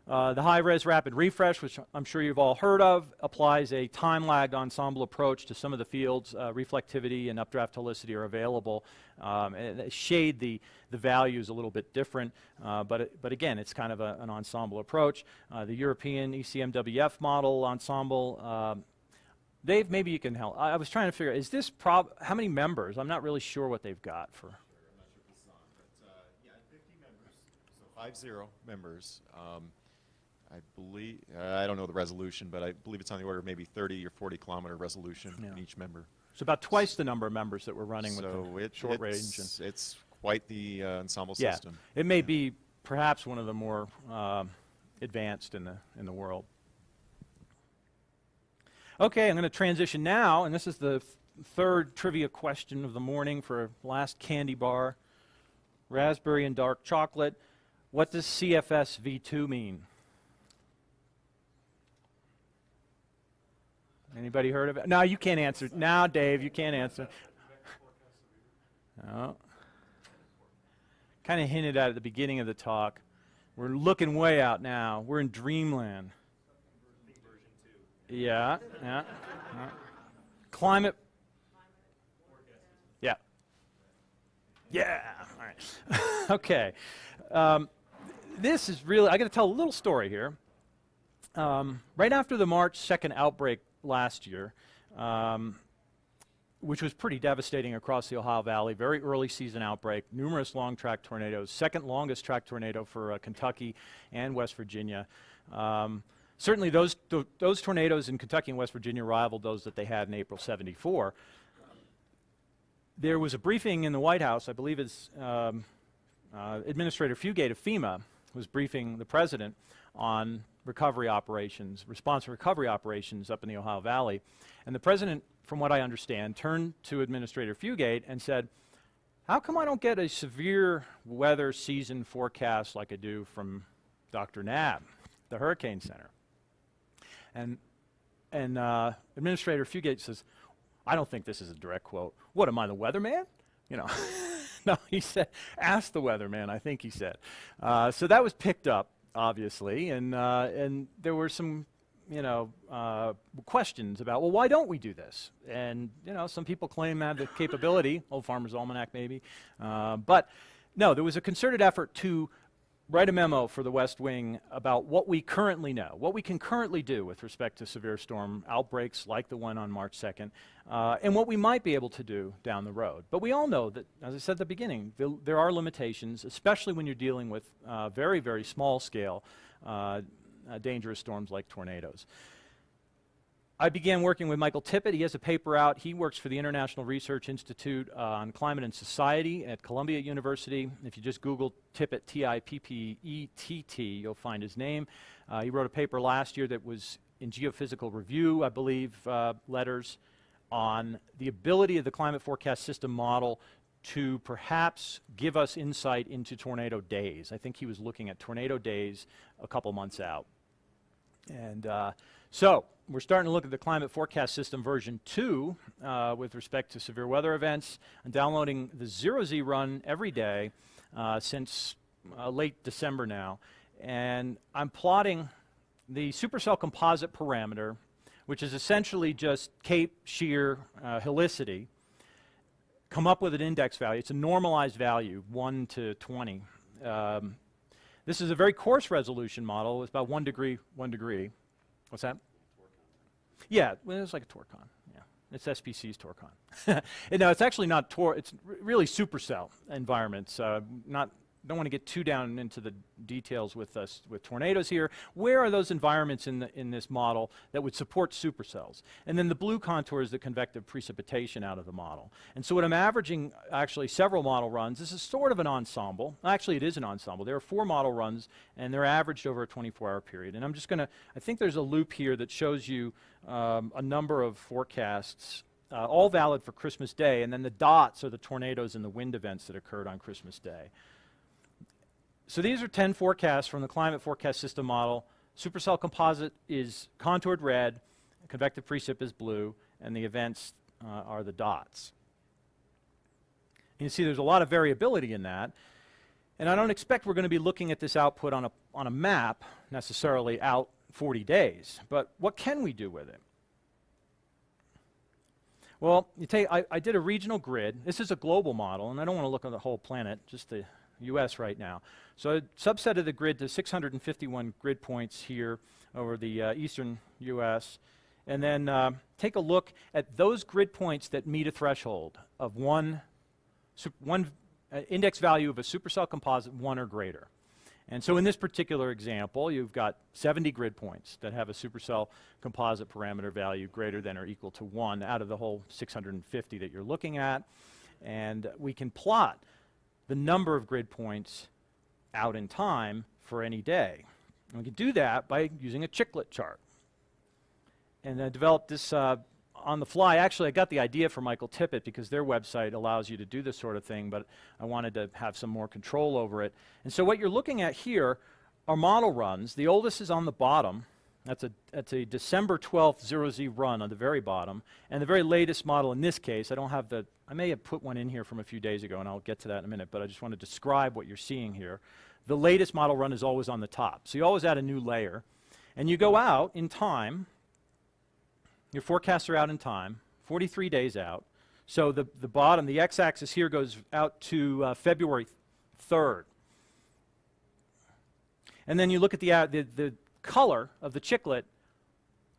The high-res rapid refresh, which I'm sure you've all heard of, applies a time-lagged ensemble approach to some of the fields. Reflectivity and updraft helicity are available. And they shade the values a little bit different, but again, it's kind of an ensemble approach. The European ECMWF model ensemble, Dave, maybe you can help. I was trying to figure out, is this how many members? I'm not really sure what they've got for. I'm not sure if this is on, but yeah, 50 members, so 50 members. I believe, I don't know the resolution, but I believe it's on the order of maybe 30 or 40 kilometer resolution in each member. So about twice the number of members that we're running with the short range. It's quite the ensemble system. It may be perhaps one of the more advanced in the world. Okay, I'm going to transition now, and this is the third trivia question of the morning for last candy bar. Raspberry and dark chocolate. What does CFS V2 mean? Anybody heard of it? No, you can't answer. Now, Dave, you can't answer. No. Kind of hinted at the beginning of the talk. We're looking way out now. We're in dreamland. Yeah. Climate. Yeah. Yeah. All right. Okay. This is really, I got to tell a little story here. Right after the March 2nd outbreak last year, which was pretty devastating across the Ohio Valley, very early season outbreak, numerous long track tornadoes, second longest track tornado for Kentucky and West Virginia. Certainly those tornadoes in Kentucky and West Virginia rivaled those that they had in April '74. There was a briefing in the White House, I believe it's Administrator Fugate of FEMA was briefing the president on recovery operations, response recovery operations up in the Ohio Valley. And the president, from what I understand, turned to Administrator Fugate and said, how come I don't get a severe weather season forecast like I do from Dr. Knabb, the Hurricane Center? And Administrator Fugate says, I don't think this is a direct quote. What, am I the weatherman? You know, no, he said, ask the weatherman, I think he said. So that was picked up, obviously, and there were some, you know, questions about, well, why don't we do this? And, you know, some people claim that the capability, Old Farmer's Almanac maybe, but no, there was a concerted effort to write a memo for the West Wing about what we currently know, what we can currently do with respect to severe storm outbreaks like the one on March 2nd, and what we might be able to do down the road. But we all know that, as I said at the beginning, there are limitations, especially when you're dealing with very, very small scale dangerous storms like tornadoes. I began working with Michael Tippett. He has a paper out. He works for the International Research Institute on Climate and Society at Columbia University. If you just Google Tippett, T-I-P-P-E-T-T, you'll find his name. He wrote a paper last year that was in Geophysical Review, I believe, letters, on the ability of the climate forecast system model to perhaps give us insight into tornado days. I think he was looking at tornado days a couple months out. And so we're starting to look at the climate forecast system version 2 with respect to severe weather events. I'm downloading the 0Z run every day since late December now. And I'm plotting the supercell composite parameter, which is essentially just cape, shear, helicity, come up with an index value. It's a normalized value, 1 to 20. This is a very coarse resolution model. It's about 1 degree, 1 degree. What's that? Yeah, well, it's like a Torcon. Yeah, it's SPC's Torcon. No, it's actually not it's really supercell environments. Don't want to get too down into the details with tornadoes here. Where are those environments in this model that would support supercells? And then the blue contour is the convective precipitation out of the model. And so what I'm averaging, actually several model runs, this is sort of an ensemble. Actually, it is an ensemble. There are 4 model runs, and they're averaged over a 24-hour period. And I'm just going to, I think there's a loop here that shows you a number of forecasts, all valid for Christmas Day, and then the dots are the tornadoes and the wind events that occurred on Christmas Day. So these are 10 forecasts from the climate forecast system model. Supercell composite is contoured red, convective precip is blue, and the events are the dots. You can see there's a lot of variability in that, and I don't expect we're going to be looking at this output on a map necessarily out 40 days, but what can we do with it? Well, I did a regional grid. This is a global model, and I don't want to look at the whole planet, just the US right now. So I subsetted the grid to 651 grid points here over the eastern US, and then take a look at those grid points that meet a threshold of one index value of a supercell composite 1 or greater. And so in this particular example, you've got 70 grid points that have a supercell composite parameter value greater than or equal to 1 out of the whole 650 that you're looking at. And we can plot the number of grid points out in time for any day. And we can do that by using a Chiclet chart. And I developed this on the fly. Actually, I got the idea from Michael Tippett because their website allows you to do this sort of thing, but I wanted to have some more control over it. And so what you're looking at here are model runs. The oldest is on the bottom. That's a December 12th 0Z run on the very bottom. And the very latest model in this case, I may have put one in here from a few days ago, and I'll get to that in a minute, but I just want to describe what you're seeing here. The latest model run is always on the top. So you always add a new layer. And you go out in time. Your forecasts are out in time, 43 days out. So the bottom, the x-axis here goes out to February 3rd. And then you look at the color of the chiclet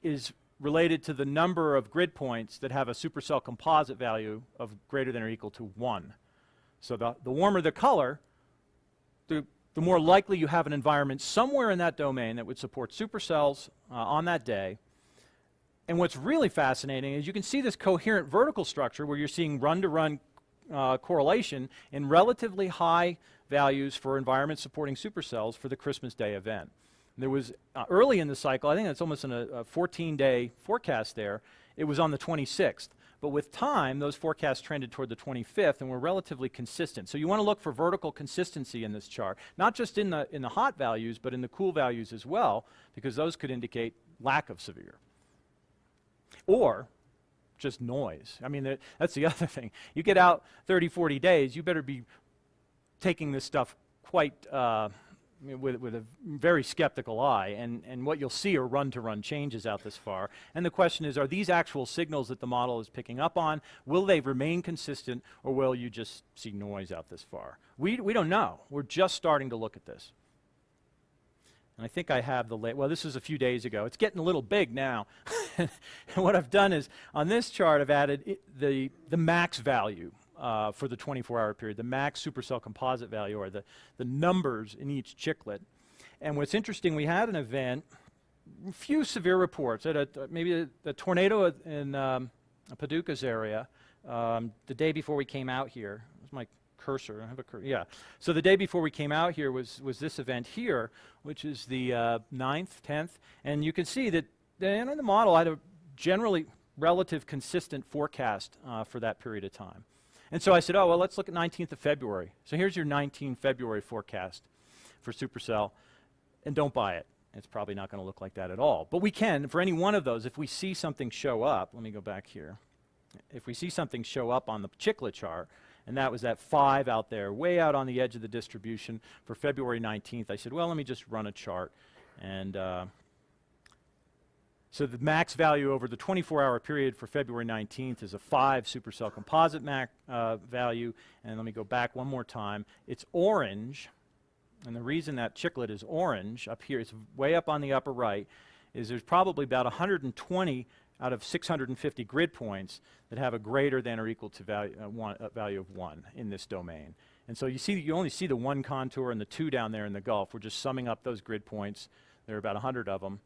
is related to the number of grid points that have a supercell composite value of greater than or equal to 1. So the warmer the color, the more likely you have an environment somewhere in that domain that would support supercells on that day. And what's really fascinating is you can see this coherent vertical structure where you're seeing run-to-run correlation in relatively high values for environments supporting supercells for the Christmas Day event. There was, early in the cycle, I think it's almost in a 14-day forecast there, it was on the 26th. But with time, those forecasts trended toward the 25th and were relatively consistent. So you want to look for vertical consistency in this chart, not just in the hot values, but in the cool values as well, because those could indicate lack of severe. Or just noise. I mean, that's the other thing. You get out 30, 40 days, you better be taking this stuff quite with a very skeptical eye, and what you'll see are run-to-run changes out this far. And the question is, are these actual signals that the model is picking up on? Will they remain consistent, or will you just see noise out this far? We don't know. We're just starting to look at this. And I think I have well, this was a few days ago. It's getting a little big now. And what I've done is, on this chart, I've added the max value for the 24-hour period, the max supercell composite value, or the numbers in each chiclet. And what's interesting, we had an event, a few severe reports, maybe a tornado in Paducah's area the day before we came out here. There's my cursor. I have a cursor. Yeah. So the day before we came out here was this event here, which is the 9th, 10th. And you can see that the model had a generally relative consistent forecast for that period of time. And so I said, oh, well, let's look at 19th of February. So here's your 19 February forecast for supercell, and don't buy it. It's probably not going to look like that at all. But we can, for any one of those, if we see something show up, let me go back here. If we see something show up on the Chiclet chart, and that was that 5 out there, way out on the edge of the distribution for February 19th, I said, well, let me just run a chart. And so the max value over the 24-hour period for February 19th is a 5 supercell composite value. And let me go back one more time. It's orange. And the reason that Chiclet is orange up here, it's way up on the upper right, is there's probably about 120 out of 650 grid points that have a greater than or equal to value of 1 in this domain. And so you only see the 1 contour and the 2 down there in the Gulf. We're just summing up those grid points. There are about 100 of them.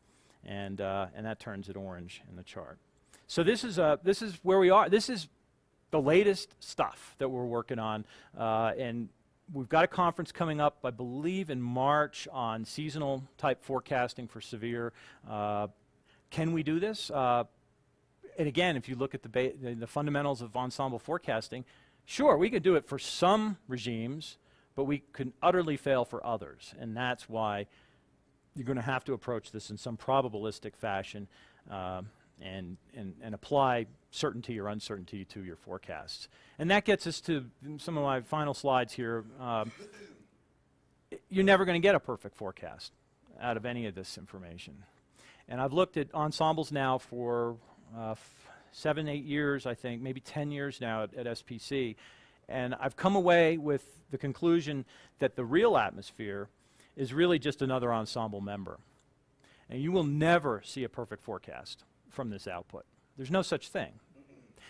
And that turns it orange in the chart. So this is where we are. This is the latest stuff that we're working on, and we've got a conference coming up, I believe, in March on seasonal type forecasting for severe. Can we do this? And again, if you look at the fundamentals of ensemble forecasting, sure, we could do it for some regimes, but we can utterly fail for others, and that's why you're going to have to approach this in some probabilistic fashion and apply certainty or uncertainty to your forecasts. And that gets us to some of my final slides here. You're never going to get a perfect forecast out of any of this information. And I've looked at ensembles now for 7, 8 years, I think, maybe 10 years now at SPC. And I've come away with the conclusion that the real atmosphere is really just another ensemble member. And you will never see a perfect forecast from this output. There's no such thing.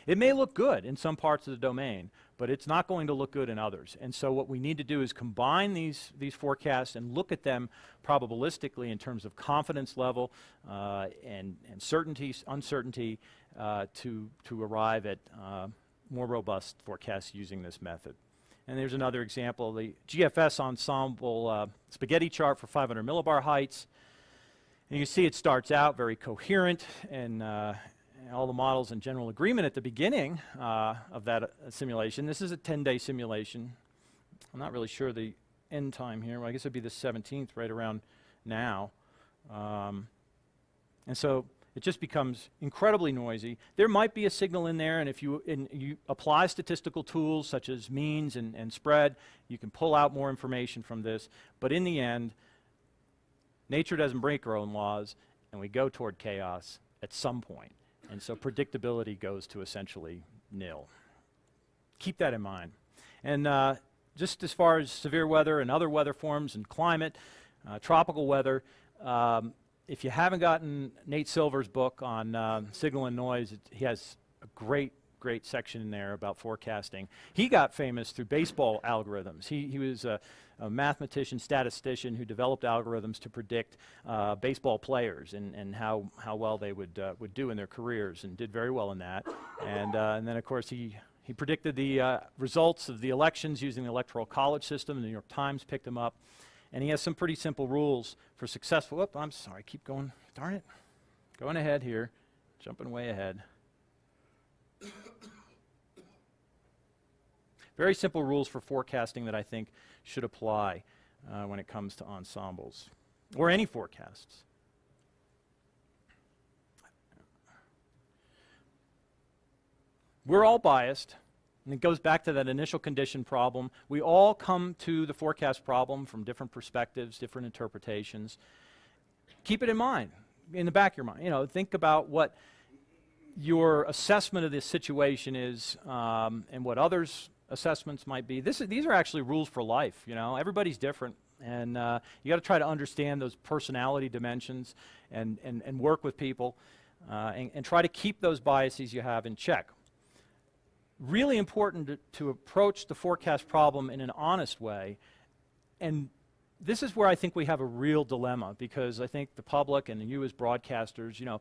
It may look good in some parts of the domain, but it's not going to look good in others. And so what we need to do is combine these forecasts and look at them probabilistically in terms of confidence level and certainty, uncertainty to arrive at more robust forecasts using this method. And there's another example, the GFS ensemble spaghetti chart for 500 millibar heights. And you can see it starts out very coherent, and all the models in general agreement at the beginning of that simulation. This is a 10-day simulation. I'm not really sure the end time here. Well, I guess it would be the 17th, right around now. And so it just becomes incredibly noisy. There might be a signal in there, and if you apply statistical tools such as means and spread, you can pull out more information from this. But in the end, nature doesn't break her own laws, and we go toward chaos at some point. And so predictability goes to essentially nil. Keep that in mind. And just as far as severe weather and other weather forms and climate, tropical weather, if you haven't gotten Nate Silver's book on signal and noise, he has a great section in there about forecasting. He got famous through baseball algorithms. He was a mathematician, statistician who developed algorithms to predict baseball players and how well they would do in their careers, and did very well in that. And then, of course, he predicted the results of the elections using the Electoral College system. The New York Times picked him up. And he has some pretty simple rules for successful, oh, I'm sorry, keep going, darn it. Going ahead here, jumping way ahead. Very simple rules for forecasting that I think should apply when it comes to ensembles, or any forecasts. We're all biased, and it goes back to that initial condition problem. We all come to the forecast problem from different perspectives, different interpretations. Keep it in mind, in the back of your mind. You know, think about what your assessment of this situation is, and what others' assessments might be. These are actually rules for life. You know, everybody's different, and you got to try to understand those personality dimensions and work with people, and try to keep those biases you have in check. Really important to approach the forecast problem in an honest way, and this is where I think we have a real dilemma, because I think the public and you as broadcasters, you know,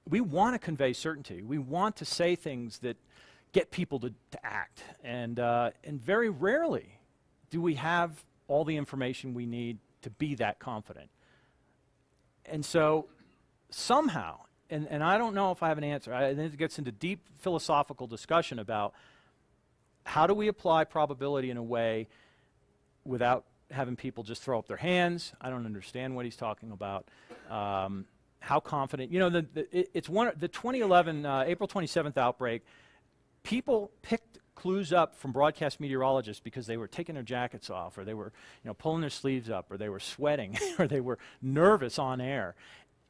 we want to convey certainty. We want to say things that get people to act, and very rarely do we have all the information we need to be that confident. And so somehow, and I don't know if I have an answer, and it gets into deep philosophical discussion about how do we apply probability in a way without having people just throw up their hands. I don't understand what he's talking about. How confident, you know, it's the 2011 April 27th outbreak. People picked clues up from broadcast meteorologists because they were taking their jackets off, or they were, you know, pulling their sleeves up, or they were sweating, or they were nervous on air.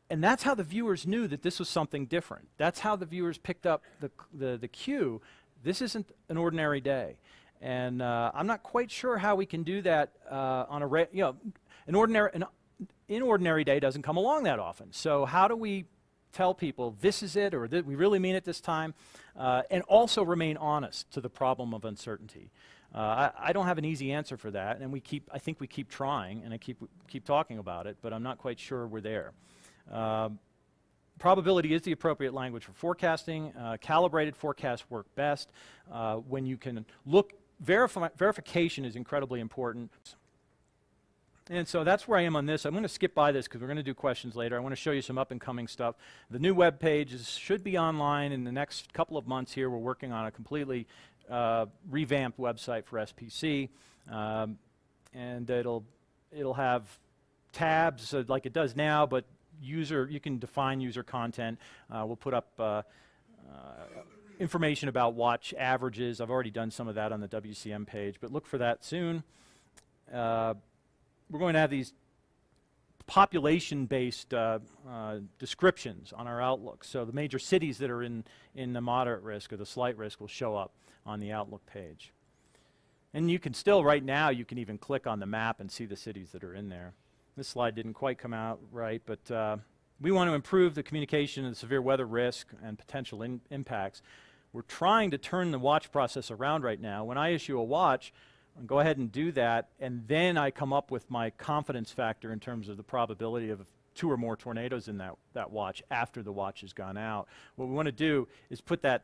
And that's how the viewers knew that this was something different. That's how the viewers picked up the cue. This isn't an ordinary day. And I'm not quite sure how we can do that on a, you know, an ordinary day doesn't come along that often. So how do we tell people this is it, or we really mean it this time, and also remain honest to the problem of uncertainty? I don't have an easy answer for that, and I think we keep trying, and I keep talking about it, but I'm not quite sure we're there. Probability is the appropriate language for forecasting. Calibrated forecasts work best when you can look. Verification is incredibly important. And so that's where I am on this. I'm going to skip by this because we're going to do questions later. I want to show you some up-and-coming stuff. The new web page should be online in the next couple of months here. We're working on a completely revamped website for SPC. And it'll have tabs like it does now, but you can define user content. We'll put up information about watch averages. I've already done some of that on the WCM page, but look for that soon. We're going to have these population-based descriptions on our Outlook. So the major cities that are in the moderate risk or the slight risk will show up on the Outlook page. And you can still, right now, you can even click on the map and see the cities that are in there. This slide didn't quite come out right, but we want to improve the communication of the severe weather risk and potential impacts. We're trying to turn the watch process around right now. When I issue a watch, I'll go ahead and do that, and then I come up with my confidence factor in terms of the probability of 2 or more tornadoes in that watch after the watch has gone out. What we want to do is put that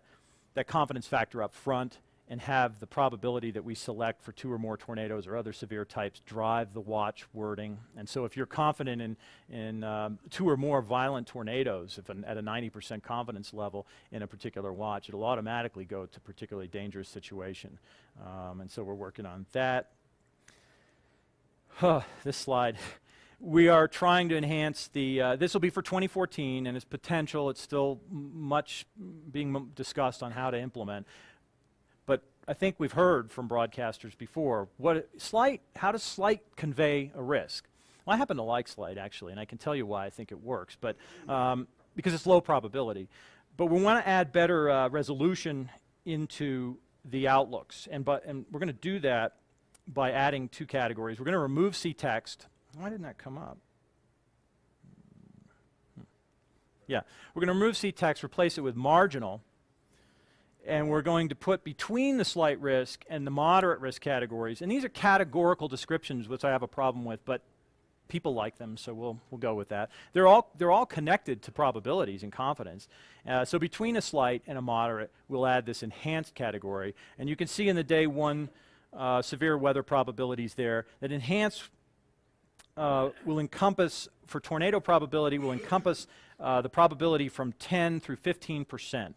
confidence factor up front and have the probability that we select for 2 or more tornadoes or other severe types drive the watch wording. And so if you're confident in 2 or more violent tornadoes, at a 90% confidence level in a particular watch, it'll automatically go to a particularly dangerous situation. And so we're working on that. This slide. We are trying to enhance the, this will be for 2014, and its potential, it's still much being discussed on how to implement. But I think we've heard from broadcasters before, how does slight convey a risk? Well, I happen to like slight, actually, and I can tell you why I think it works, but because it's low probability. But we want to add better resolution into the outlooks, and we're going to do that by adding 2 categories. We're going to remove C-text. Why didn't that come up? Yeah, we're going to remove C-text, replace it with marginal, and we're going to put between the slight risk and the moderate risk categories, and these are categorical descriptions, which I have a problem with, but people like them, so we'll go with that. They're all connected to probabilities and confidence. So between a slight and a moderate, we'll add this enhanced category, and you can see in the day 1 severe weather probabilities there that enhanced will encompass, for tornado probability, will encompass the probability from 10 through 15%.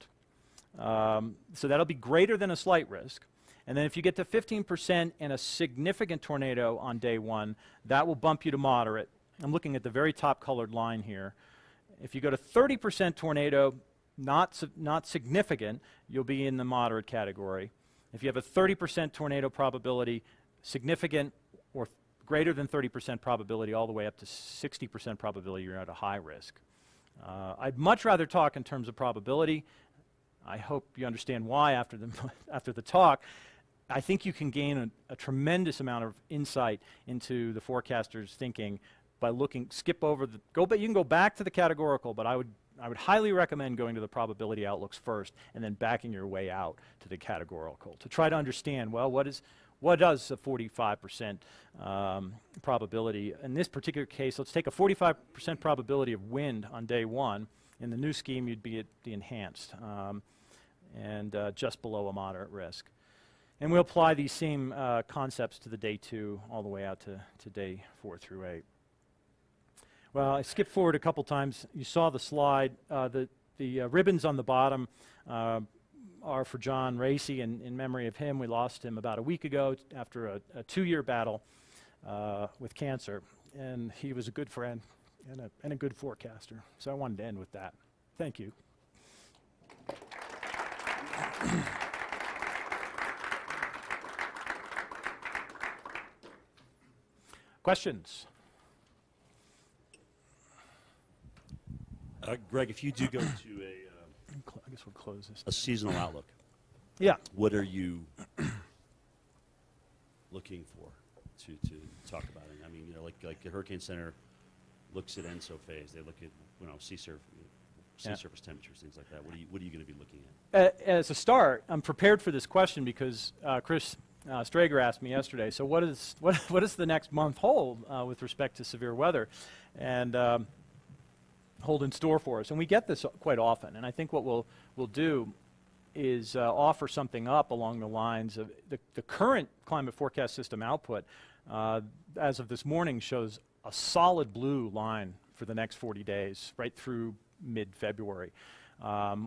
So that'll be greater than a slight risk. And then if you get to 15% and a significant tornado on day one, that will bump you to moderate. I'm looking at the very top colored line here. If you go to 30% tornado, not significant, you'll be in the moderate category. If you have a 30% tornado probability, significant or greater than 30% probability, all the way up to 60% probability, you're at a high risk. I'd much rather talk in terms of probability. I hope you understand why after the talk. I think you can gain a tremendous amount of insight into the forecaster's thinking by looking, you can go back to the categorical, but I would highly recommend going to the probability outlooks first and then backing your way out to the categorical to try to understand, well, what does a 45% probability? In this particular case, let's take a 45% probability of wind on day one. In the new scheme, you'd be at the enhanced and just below a moderate risk. And we'll apply these same concepts to the day 2 all the way out to day 4 through 8. Well, I skipped forward a couple times. You saw the slide. The ribbons on the bottom are for John Racy, and in memory of him, we lost him about a week ago after a 2-year battle with cancer. And he was a good friend and a good forecaster. So I wanted to end with that. Thank you. Questions? Greg, if you do go to I guess we'll close this. a seasonal outlook, Yeah. what are you looking for to talk about it? I mean, you know, like the Hurricane Center looks at ENSO phase. They look at sea surface temperatures, things like that. What are you going to be looking at? As a start, I'm prepared for this question because Chris Strager asked me yesterday. So what does the next month hold with respect to severe weather, and hold in store for us? And we get this quite often. And I think what we'll do is offer something up along the lines of the current climate forecast system output. As of this morning, shows a solid blue line for the next 40 days, right through mid-February,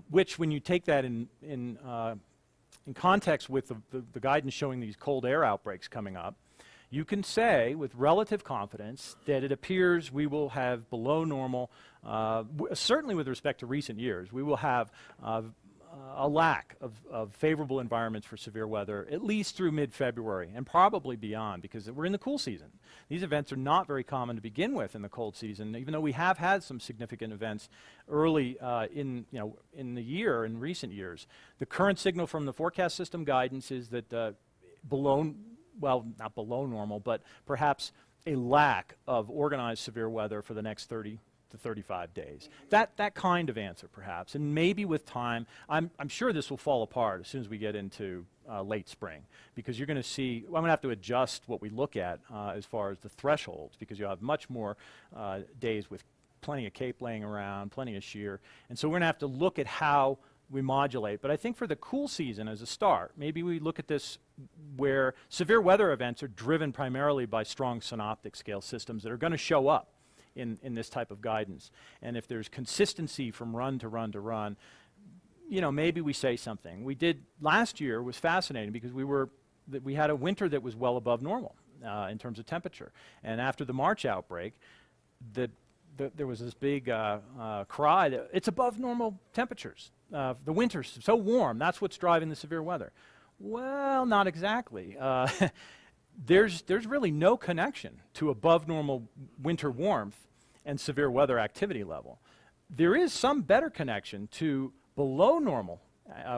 which, when you take that in context with the guidance showing these cold air outbreaks coming up, you can say with relative confidence that it appears we will have below normal, certainly with respect to recent years, we will have a lack of favorable environments for severe weather, at least through mid-February and probably beyond, because we're in the cool season. These events are not very common to begin with in the cold season, even though we have had some significant events early in the year, in recent years. The current signal from the forecast system guidance is that not below normal, but perhaps a lack of organized severe weather for the next 30 to 35 days. That kind of answer, perhaps. And maybe with time, I'm sure this will fall apart as soon as we get into late spring, because you're going to see, I'm going to have to adjust what we look at as far as the thresholds, because you'll have much more days with plenty of cape laying around, plenty of shear. And so we're going to have to look at how we modulate. But I think for the cool season as a start, maybe we look at this where severe weather events are driven primarily by strong synoptic scale systems that are going to show up in this type of guidance. And if there's consistency from run to run to run, maybe we say something. We did last year was fascinating because we had a winter that was well above normal in terms of temperature. And after the March outbreak, there was this big cry that it's above normal temperatures. The winter's so warm, that's what's driving the severe weather. Well, not exactly. There's really no connection to above normal winter warmth and severe weather activity level. There is some better connection to below normal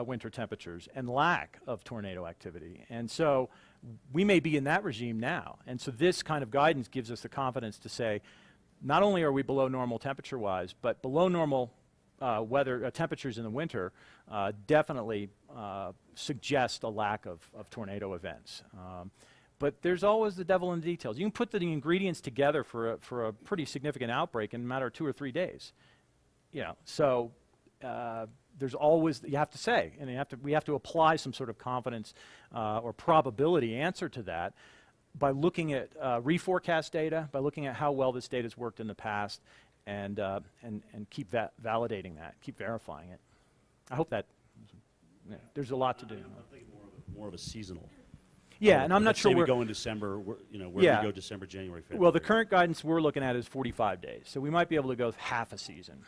winter temperatures and lack of tornado activity. And so we may be in that regime now. And so this kind of guidance gives us the confidence to say, not only are we below normal temperature-wise, but below normal weather temperatures in the winter definitely suggest a lack of tornado events. But there's always the devil in the details. You can put the ingredients together for a pretty significant outbreak in a matter of 2 or 3 days. So there's always, you have to say, and we have to apply some sort of confidence or probability answer to that. by looking at reforecast data, by looking at how well this data has worked in the past, and keep validating that, keep verifying it. I hope that, there's a lot to do. I'm thinking more of a seasonal. Yeah, and I'm not let's sure say we where go in December, where do we go December, January, February? Well, the current guidance we're looking at is 45 days, so we might be able to go half a season.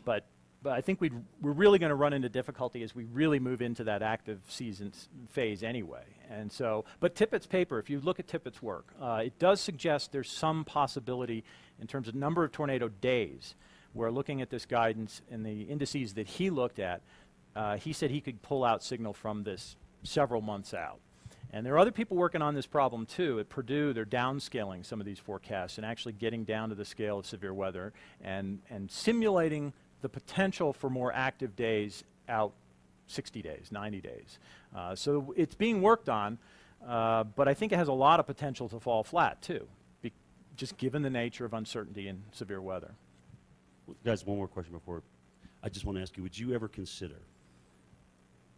But I think we're really going to run into difficulty as we really move into that active season phase anyway. And so, but Tippett's paper, if you look at Tippett's work, it does suggest there's some possibility in terms of number of tornado days. Where looking at this guidance and the indices that he looked at, he said he could pull out signal from this several months out. And there are other people working on this problem too. At Purdue, they're downscaling some of these forecasts and actually getting down to the scale of severe weather and simulating the potential for more active days out 60 days, 90 days. So it's being worked on, but I think it has a lot of potential to fall flat too, just given the nature of uncertainty in severe weather. Guys, one more question before. I just want to ask you, would you ever consider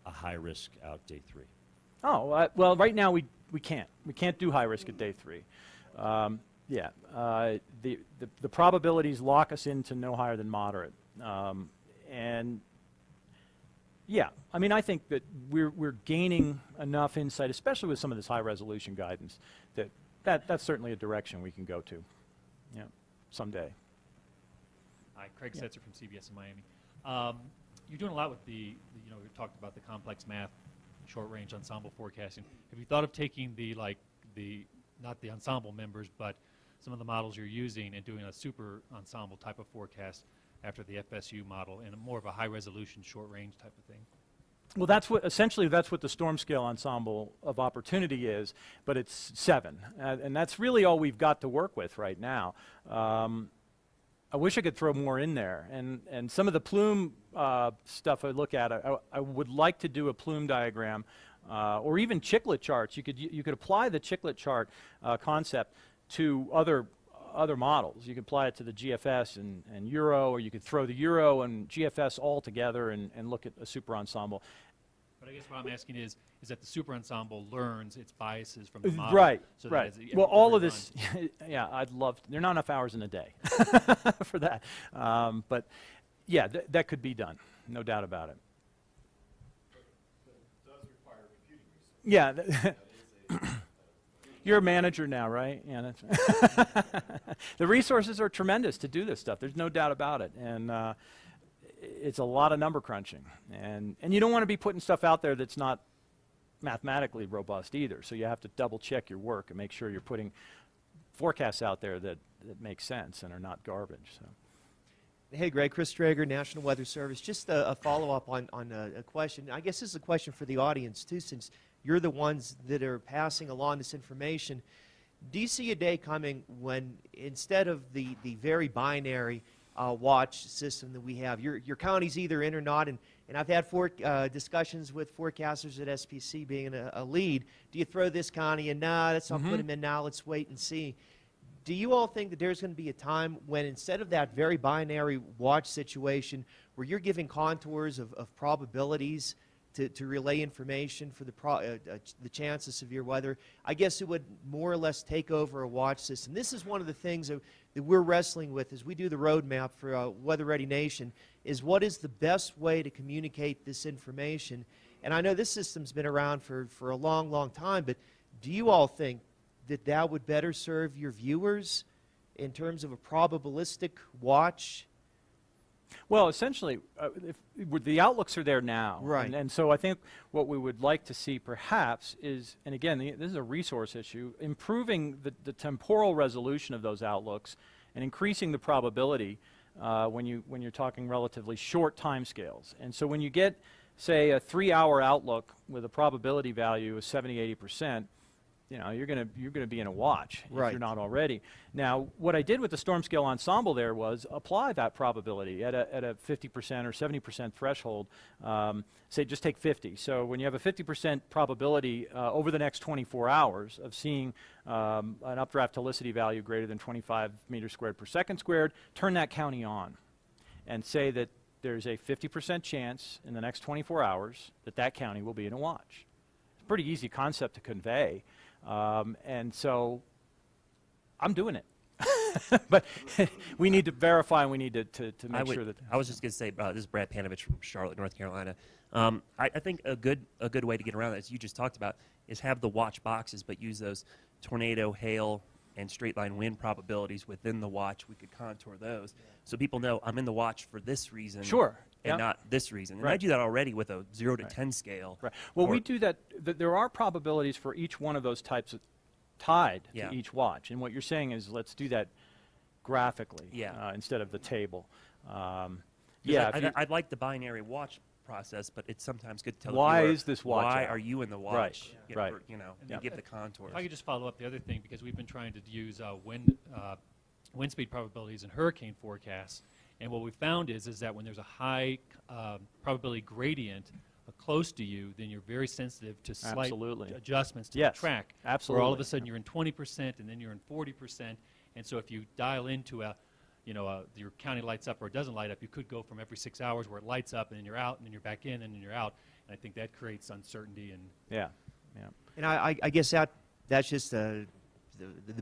a high risk out day 3? Oh, well, right now we can't. We can't do high risk at day 3. The probabilities lock us into no higher than moderate. And yeah, I mean, I think that we're gaining enough insight, especially with some of this high resolution guidance, that's certainly a direction we can go to, someday. Hi, Craig Setzer from CBS in Miami. You're doing a lot with we talked about the complex math, short-range ensemble forecasting. Have you thought of taking not the ensemble members, but some of the models you're using and doing a super ensemble type of forecast after the FSU model and more of a high-resolution, short-range type of thing? Well, essentially that's what the storm scale ensemble of opportunity is, but it's 7, and that's really all we've got to work with right now. I wish I could throw more in there, and some of the plume stuff I look at, I would like to do a plume diagram, or even Chiclet charts. You could apply the Chiclet chart concept to other models. You could apply it to the GFS and Euro, or you could throw the Euro and GFS all together and look at a super ensemble. But I guess what I'm asking is that the super ensemble learns its biases from the model. Right, so right. That Well, all of this, yeah, I'd love to. There are not enough hours in a day for that. But yeah, that could be done, no doubt about it. But it does require computing research. Yeah. You're a manager now, right? Yeah, that's the resources are tremendous to do this stuff. There's no doubt about it. And it's a lot of number crunching, and you don't want to be putting stuff out there that's not mathematically robust either. So you have to double check your work and make sure you're putting forecasts out there that make sense and are not garbage. So. Hey, Greg, Chris Strager, National Weather Service. Just a follow-up on a question. I guess this is a question for the audience too, since you're the ones that are passing along this information. Do you see a day coming when instead of the very binary watch system that we have, your county's either in or not, and I've had discussions with forecasters at SPC being a lead. Do you throw this county in? Nah, let's not put them in now. Let's wait and see. Do you all think that there's going to be a time when instead of that very binary watch situation where you're giving contours of probabilities to relay information for the chance of severe weather, I guess it would more or less take over a watch system? This is one of the things that we're wrestling with as we do the roadmap for Weather Ready Nation, is what is the best way to communicate this information? And I know this system's been around for a long, long time, but do you all think that would better serve your viewers in terms of a probabilistic watch? Well, essentially, the outlooks are there now. Right. And so I think what we would like to see perhaps is, and again, this is a resource issue, improving the temporal resolution of those outlooks and increasing the probability when you're talking relatively short time scales. And so when you get, say, a 3-hour outlook with a probability value of 70–80%, you're going to be in a watch if you're not already. Now, what I did with the storm scale ensemble there was apply that probability at a 50% or 70% threshold. Say, just take 50. So when you have a 50% probability over the next 24 hours of seeing an updraft helicity value greater than 25 meters squared per second squared, turn that county on and say that there's a 50% chance in the next 24 hours that that county will be in a watch. It's a pretty easy concept to convey. And so I'm doing it. But we need to verify, and we need to make sure that. I was just going to say, this is Brad Panovich from Charlotte, North Carolina. I think a good way to get around that, as you just talked about, is have the watch boxes, but use those tornado, hail, and straight line wind probabilities within the watch. We could contour those so people know I'm in the watch for this reason. Sure. And not this reason. And Right. I do that already with a 0 to 10 scale. Right. Well, we do that. There are probabilities for each one of those types of tied Yeah. to each watch. And what you're saying is let's do that graphically instead of the table. I'd like the binary watch process, but it's sometimes good to tell Why the viewer, is this watch why out? are you in the watch? Right. You Right. know, you know, Yeah. and give the contours. If I could just follow up the other thing, because we've been trying to use wind speed probabilities in hurricane forecasts, and what we found is that when there's a high probability gradient close to you, then you're very sensitive to slight Absolutely. adjustments to Yes. the track. Absolutely. Where all of a sudden you're in 20% and then you're in 40%, and so if you dial into your county lights up or it doesn't light up, you could go from every 6 hours where it lights up and then you're out and then you're back in and then you're out, and I think that creates uncertainty and Yeah. And I guess that's just the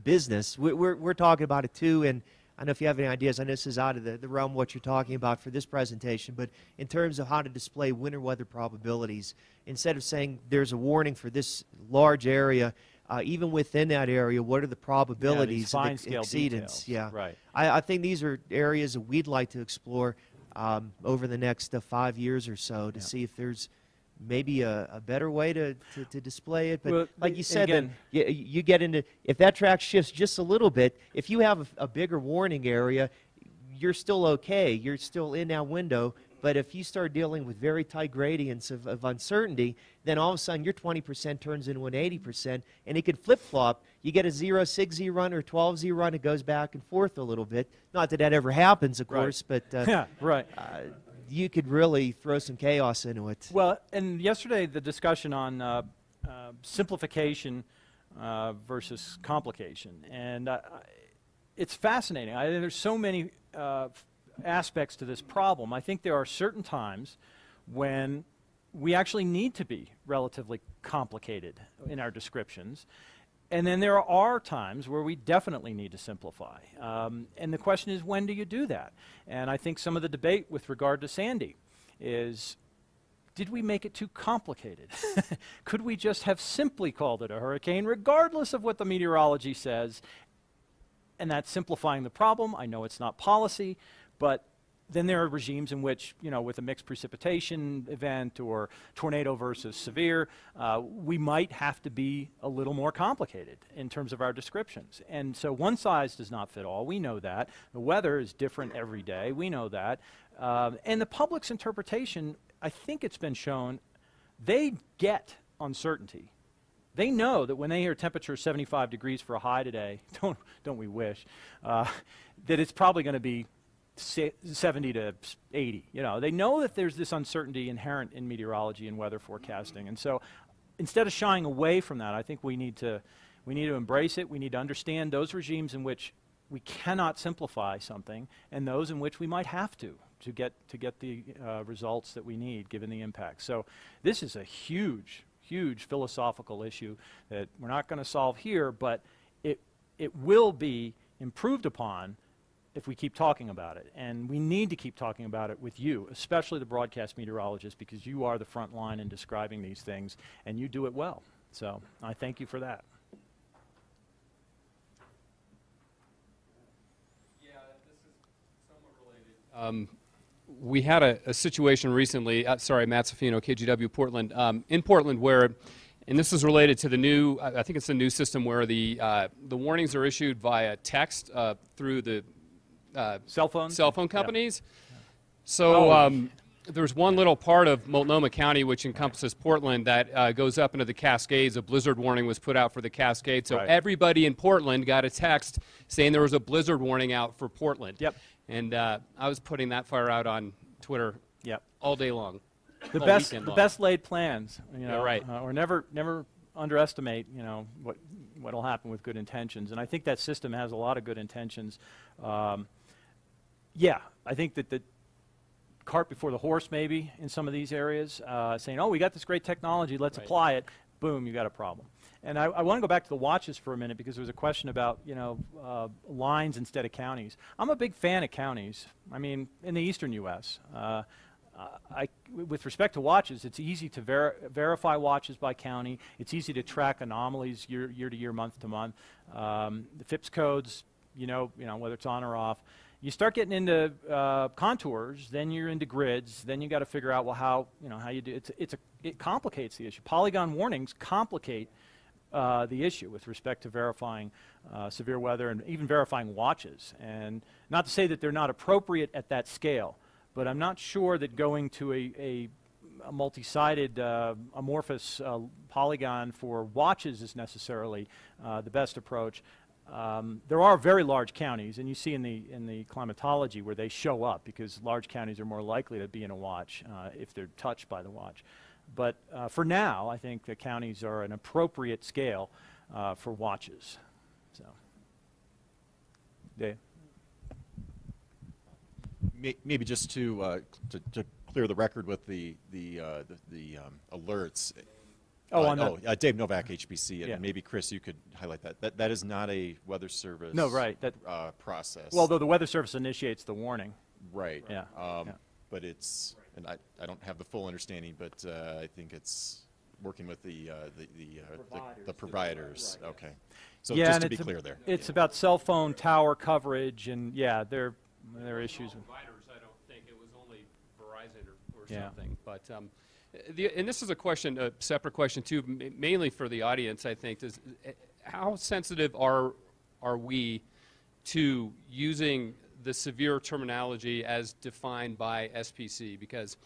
business. We're talking about it too, and I don't know if you have any ideas. I know this is out of the realm of what you're talking about for this presentation, but in terms of how to display winter weather probabilities, instead of saying there's a warning for this large area, even within that area, what are the probabilities of fine-scale exceedance? details. Yeah, Right. I think these are areas that we'd like to explore over the next 5 years or so to see if there's maybe a better way to display it. But Well, like you said, again- then you get into, if that track shifts just a little bit, if you have a bigger warning area, you're still okay. You're still in that window. But if you start dealing with very tight gradients of uncertainty, then all of a sudden your 20% turns into an 80%, and it could flip-flop. You get a 0-6Z run or 12Z run, it goes back and forth a little bit. Not that ever happens, of course, but Yeah, right. you could really throw some chaos into it. Well, and yesterday the discussion on simplification versus complication, and it's fascinating. There's so many aspects to this problem. I think there are certain times when we actually need to be relatively complicated in our descriptions, and then there are times where we definitely need to simplify. And the question is, when do you do that? And I think some of the debate with regard to Sandy is, did we make it too complicated? Could we just have simply called it a hurricane, regardless of what the meteorology says? And that's simplifying the problem. I know it's not policy, but then there are regimes in which, with a mixed precipitation event or tornado versus severe, we might have to be a little more complicated in terms of our descriptions. And so one size does not fit all. We know that. The weather is different every day. We know that. And the public's interpretation, I think it's been shown, they get uncertainty. They know that when they hear temperature 75 degrees for a high today, don't we wish, that it's probably going to be 70 to 80. They know that there's this uncertainty inherent in meteorology and weather forecasting. And so instead of shying away from that, I think we need to embrace it. We need to understand those regimes in which we cannot simplify something and those in which we might have to get the results that we need given the impact. So this is a huge philosophical issue that we're not going to solve here, but it will be improved upon if we keep talking about it. And we need to keep talking about it with you, especially the broadcast meteorologists, because you are the front line in describing these things, and you do it well. So I thank you for that. Yeah, this is somewhat related. We had a situation recently, Matt Safino, KGW Portland, in Portland where, and this is related to the new, I think it's the new system where the warnings are issued via text through the cell phone companies. Yeah. So there's one little part of Multnomah County which encompasses Portland that goes up into the Cascades. A blizzard warning was put out for the Cascades. So everybody in Portland got a text saying there was a blizzard warning out for Portland. Yep. And I was putting that fire out on Twitter all day long. The best laid plans, right. Or never underestimate, what'll happen with good intentions. And I think that system has a lot of good intentions. I think that the cart before the horse maybe in some of these areas, saying, oh, we got this great technology, let's apply it. Boom, you got a problem. And I want to go back to the watches for a minute because there was a question about, lines instead of counties. I'm a big fan of counties. I mean, in the eastern U.S. With respect to watches, it's easy to verify watches by county. It's easy to track anomalies year to year, month to month. The FIPS codes, whether it's on or off. You start getting into contours, then you're into grids, then you got to figure out, well, how you do it. It complicates the issue. Polygon warnings complicate the issue with respect to verifying severe weather and even verifying watches. And not to say that they're not appropriate at that scale, but I'm not sure that going to a multi-sided amorphous polygon for watches is necessarily the best approach. There are very large counties, and you see in the climatology where they show up because large counties are more likely to be in a watch if they're touched by the watch. But for now, I think the counties are an appropriate scale for watches. So, Dave. Maybe just to clear the record with the alerts. Dave Novak, HBC, and maybe Chris, you could highlight that. That is not a Weather Service process. Well, though the Weather Service initiates the warning. Right. Yeah. But it's, and I don't have the full understanding, but I think it's working with the providers. Right. Okay. So just to be clear there. It's about cell phone tower coverage, and there are issues. Providers, I don't think it was only Verizon or something, but. And this is a separate question too, mainly for the audience, I think, is how sensitive are we to using the severe terminology as defined by SPC? Because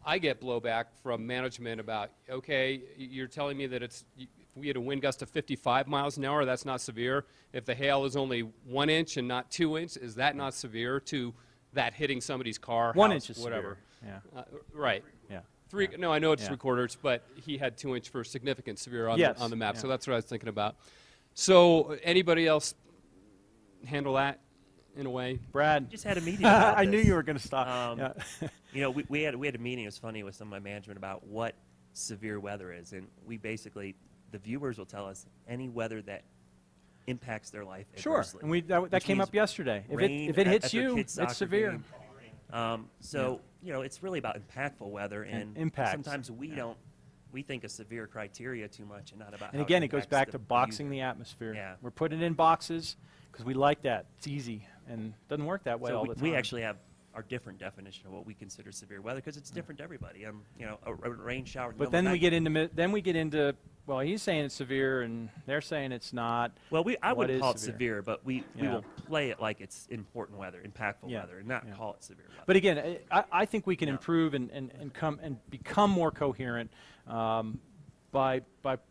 I get blowback from management about, okay, you're telling me that if we had a wind gust of 55 miles an hour, that's not severe. If the hail is only 1 inch and not 2 inches, is that not severe to that hitting somebody's car, 1 house, inch is whatever? Severe. Yeah. Right. Yeah. No, I know it's 3 quarters, but he had 2 inch for significant severe on the map, so that's what I was thinking about. So anybody else handle that in a way? Brad? We just had a meeting about I this. knew you were going to stop. We had a meeting. It was funny with some of my management about what severe weather is, and we basically, the viewers will tell us any weather that impacts their life adversely. And that came up yesterday. If it hits you, it's severe. Game. It's really about impactful weather, and sometimes we think of severe criteria too much and not about. And again, it goes back to boxing the atmosphere. Yeah. We're putting it in boxes because we like that. It's easy, and it doesn't work that way all the time. We actually have our different definition of what we consider severe weather because it's different to everybody. A rain shower. But then we get into. Well, he's saying it's severe, and they're saying it's not. Well, I wouldn't call it severe, but we will play it like it's important weather, impactful weather, and not call it severe weather. But again, I think we can improve and become more coherent by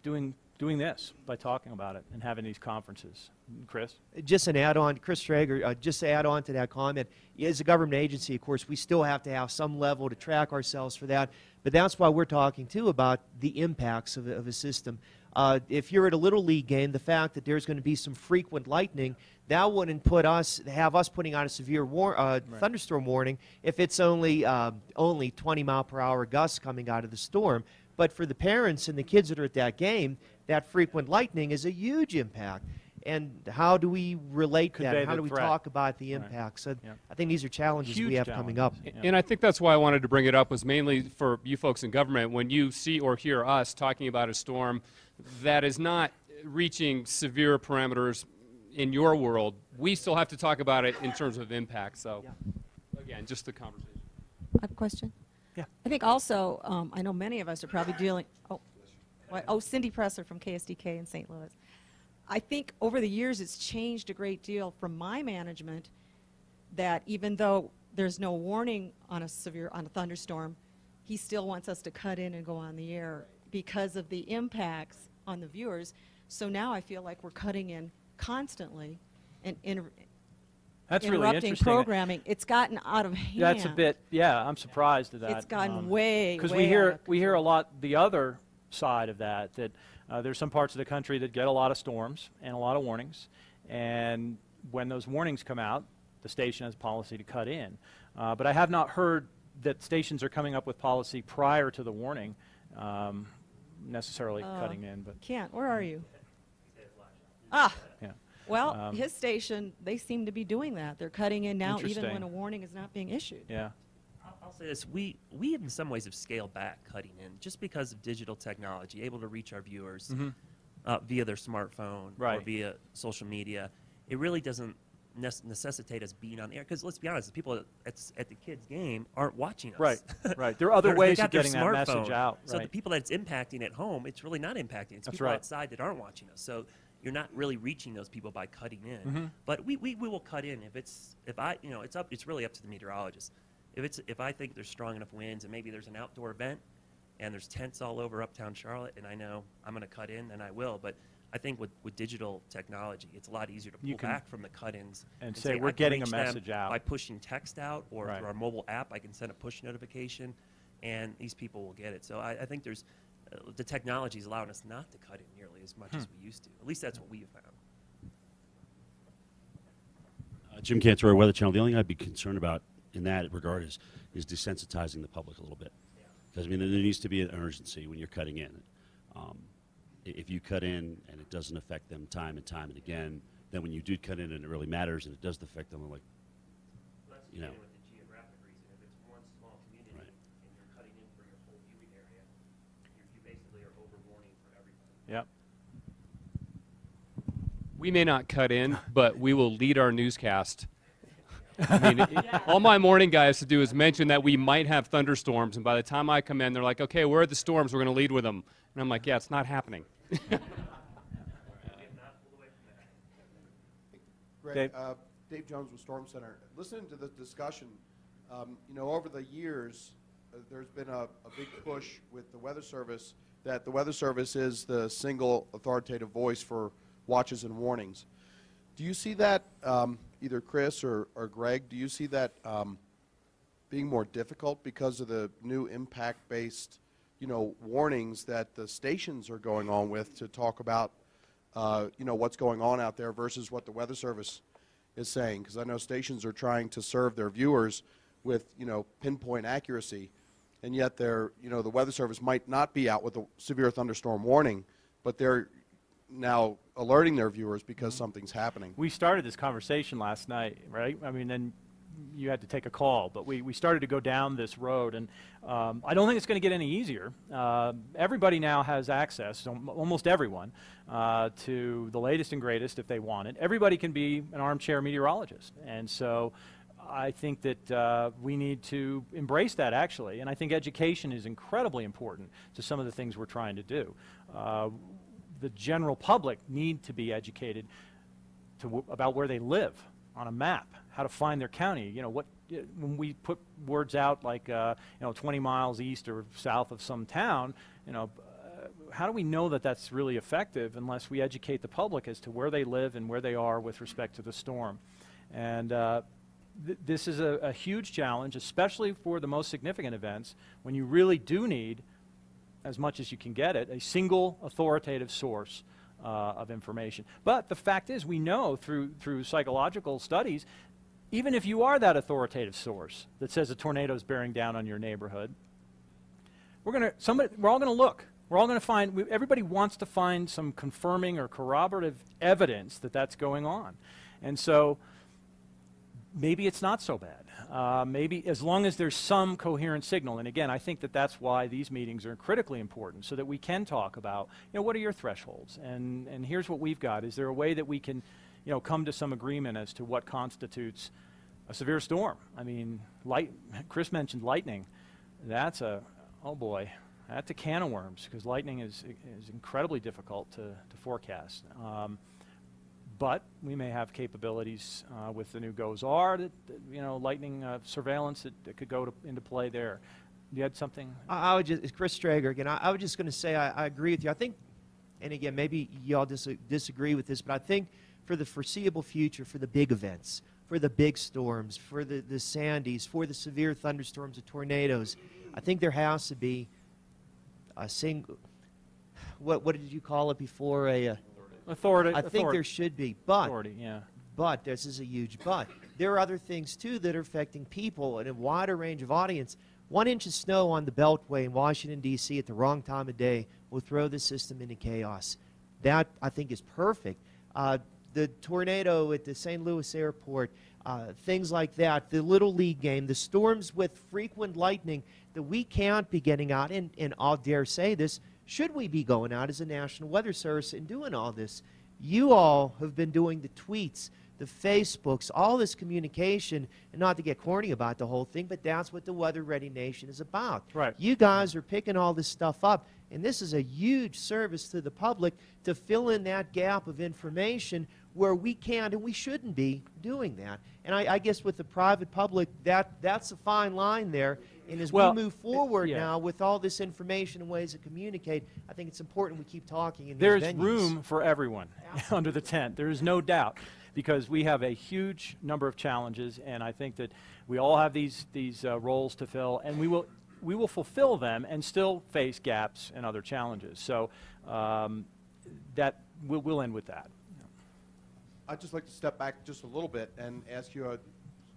doing this, by talking about it and having these conferences. Chris? Just an add-on, Chris Strager, just to add on to that comment, as a government agency, of course, we still have to have some level to track ourselves for that, but that's why we're talking, too, about the impacts of a system. If you're at a Little League game, the fact that there's going to be some frequent lightning, that wouldn't have us putting out a severe thunderstorm warning if it's only 20-mile-per-hour gusts coming out of the storm. But for the parents and the kids that are at that game, that frequent lightning is a huge impact. And how do we relate that? How do we talk about the impacts? So I think these are challenges we have coming up. And I think that's why I wanted to bring it up, was mainly for you folks in government. When you see or hear us talking about a storm that is not reaching severe parameters in your world, we still have to talk about it in terms of impact. So, again, just the conversation. I have a question. Yeah. I think also, I know many of us are probably dealing. Cindy Presser from KSDK in St. Louis. I think over the years it's changed a great deal from my management that even though there's no warning on a thunderstorm, he still wants us to cut in and go on the air because of the impacts on the viewers. So now I feel like we're cutting in constantly and That's really interrupting interesting. programming. It's gotten out of hand. That's a bit, I'm surprised at that. It's gotten way because we hear a lot the other side of that there's some parts of the country that get a lot of storms and a lot of warnings, and when those warnings come out, the station has policy to cut in. But I have not heard that stations are coming up with policy prior to the warning. necessarily cutting in, but Kent, where are you? Ah, yeah. well, his station, they seem to be doing that. They're cutting in now even Interesting. when a warning is not being issued. Yeah. I'll say this: we in some ways have scaled back cutting in just because of digital technology, able to reach our viewers via their smartphone or Right. via social media. It really doesn't necessitate us being on the air because let's be honest, the people at the kids' game aren't watching us. Right, right. There are other They ways got of their getting that message smartphone. out. So right. the people that it's impacting at home, it's really not impacting. It's That's people right. outside that aren't watching us. So you're not really reaching those people by cutting in. But we will cut in it's really up to the meteorologist. If I think there's strong enough winds and maybe there's an outdoor event and there's tents all over uptown Charlotte and I know I'm going to cut in, then I will. But I think with digital technology, it's a lot easier to pull back from the cut-ins and say I we're can getting a reach them message out by pushing text out or Right. through our mobile app. I can send a push notification, and these people will get it. So I think there's the technology is allowing us not to cut in nearly as much as we used to. At least that's what we have found. Jim Cantor, Weather Channel. The only thing I'd be concerned about in that regard is desensitizing the public a little bit. Because, I mean, there needs to be an urgency when you're cutting in. If you cut in and it doesn't affect them time and time and again, then when you do cut in and it really matters and it does affect them, like, you know. With the geographic reason, if it's one small community Right. and you're cutting in for your whole viewing area, you basically are overwarning for everybody. Yep. We may not cut in, but we will lead our newscast. I mean, all my morning guy has to do is mention that we might have thunderstorms, and by the time I come in, they're like, okay, where are the storms? We're going to lead with them. And I'm like, yeah, it's not happening. Greg, Dave Jones with Storm Center. Listening to the discussion, over the years, there's been a big push with the Weather Service that the Weather Service is the single authoritative voice for watches and warnings. Do you see that, either Chris or Greg, do you see that being more difficult because of the new impact-based, warnings that the stations are going on with to talk about, what's going on out there versus what the Weather Service is saying? Because I know stations are trying to serve their viewers with, pinpoint accuracy, and yet they're, the Weather Service might not be out with a severe thunderstorm warning, but they're now alerting their viewers because something's happening. We started this conversation last night, right? I mean, then you had to take a call, but we started to go down this road, and I don't think it's going to get any easier. Everybody now has access, almost everyone, to the latest and greatest if they want it. Everybody can be an armchair meteorologist, and so I think that we need to embrace that, actually, and I think education is incredibly important to some of the things we're trying to do. The general public need to be educated about where they live on a map, how to find their county. When we put words out like 20 miles east or south of some town, how do we know that that's really effective unless we educate the public as to where they live and where they are with respect to the storm? And this is a huge challenge, especially for the most significant events, when you really do need, as much as you can get it, a single authoritative source of information. But the fact is, we know through psychological studies, even if you are that authoritative source that says a tornado is bearing down on your neighborhood, we're all going to look. We're all going to find, everybody wants to find some confirming or corroborative evidence that that's going on. And so maybe it's not so bad. Maybe as long as there's some coherent signal. And again, I think that that's why these meetings are critically important, so that we can talk about, what are your thresholds? And here's what we've got. Is there a way that we can, come to some agreement as to what constitutes a severe storm? I mean, Chris mentioned lightning. That's oh boy, that's a can of worms, because lightning is incredibly difficult to forecast. But we may have capabilities with the new GOES-R, that, lightning surveillance that could go into play there. You had something? I would just, Chris Strager again, I was just going to say I agree with you. I think, and again, maybe y'all disagree with this, but I think for the foreseeable future, for the big events, for the big storms, for the Sandys, for the severe thunderstorms, the tornadoes, I think there has to be a single, what did you call it before? Authority. I think there should be, but authority, yeah. But this is a huge but. There are other things too that are affecting people and a wider range of audience. 1 inch of snow on the Beltway in Washington, D.C. at the wrong time of day will throw the system into chaos. That, I think, is perfect. The tornado at the St. Louis airport, things like that, the Little League game, the storms with frequent lightning that we can't be getting out, and I'll dare say this, should we be going out as a National Weather Service and doing all this? You all have been doing the tweets, the Facebooks, all this communication, and not to get corny about the whole thing, but that's what the Weather Ready Nation is about. Right. You guys are picking all this stuff up, and this is a huge service to the public to fill in that gap of information where we can't and we shouldn't be doing that. And I guess with the private public, that's a fine line there. And as we move forward now with all this information and ways to communicate, I think it's important we keep talking in these venues. There's room for everyone under the tent. There is no doubt, because we have a huge number of challenges, and I think that we all have these roles to fill, and we will fulfill them and still face gaps and other challenges. So that we'll end with that. I'd just like to step back just a little bit and ask you to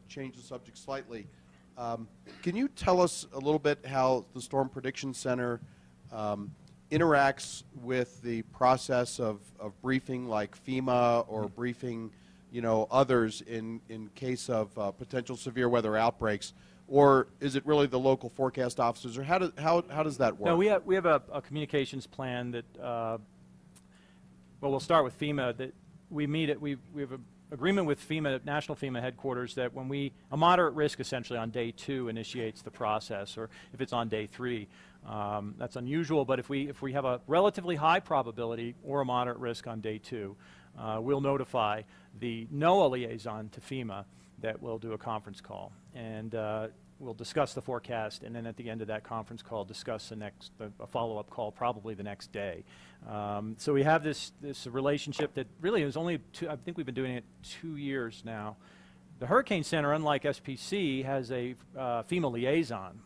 change the subject slightly. Can you tell us a little bit how the Storm Prediction Center interacts with the process of briefing like FEMA or briefing, you know, others in case of potential severe weather outbreaks? Or is it really the local forecast officers, or how does that work? No, we have a communications plan that, well, we'll start with FEMA, that we meet at, we have an agreement with FEMA, National FEMA headquarters, that when a moderate risk essentially on day 2 initiates the process, or if it's on day 3. That's unusual, but if we have a relatively high probability or a moderate risk on day 2, we'll notify the NOAA liaison to FEMA that we'll do a conference call, and we'll discuss the forecast, and then at the end of that conference call discuss a follow-up call probably the next day. So we have this relationship that really is only I think we've been doing it 2 years now. The Hurricane Center, unlike SPC, has a FEMA liaison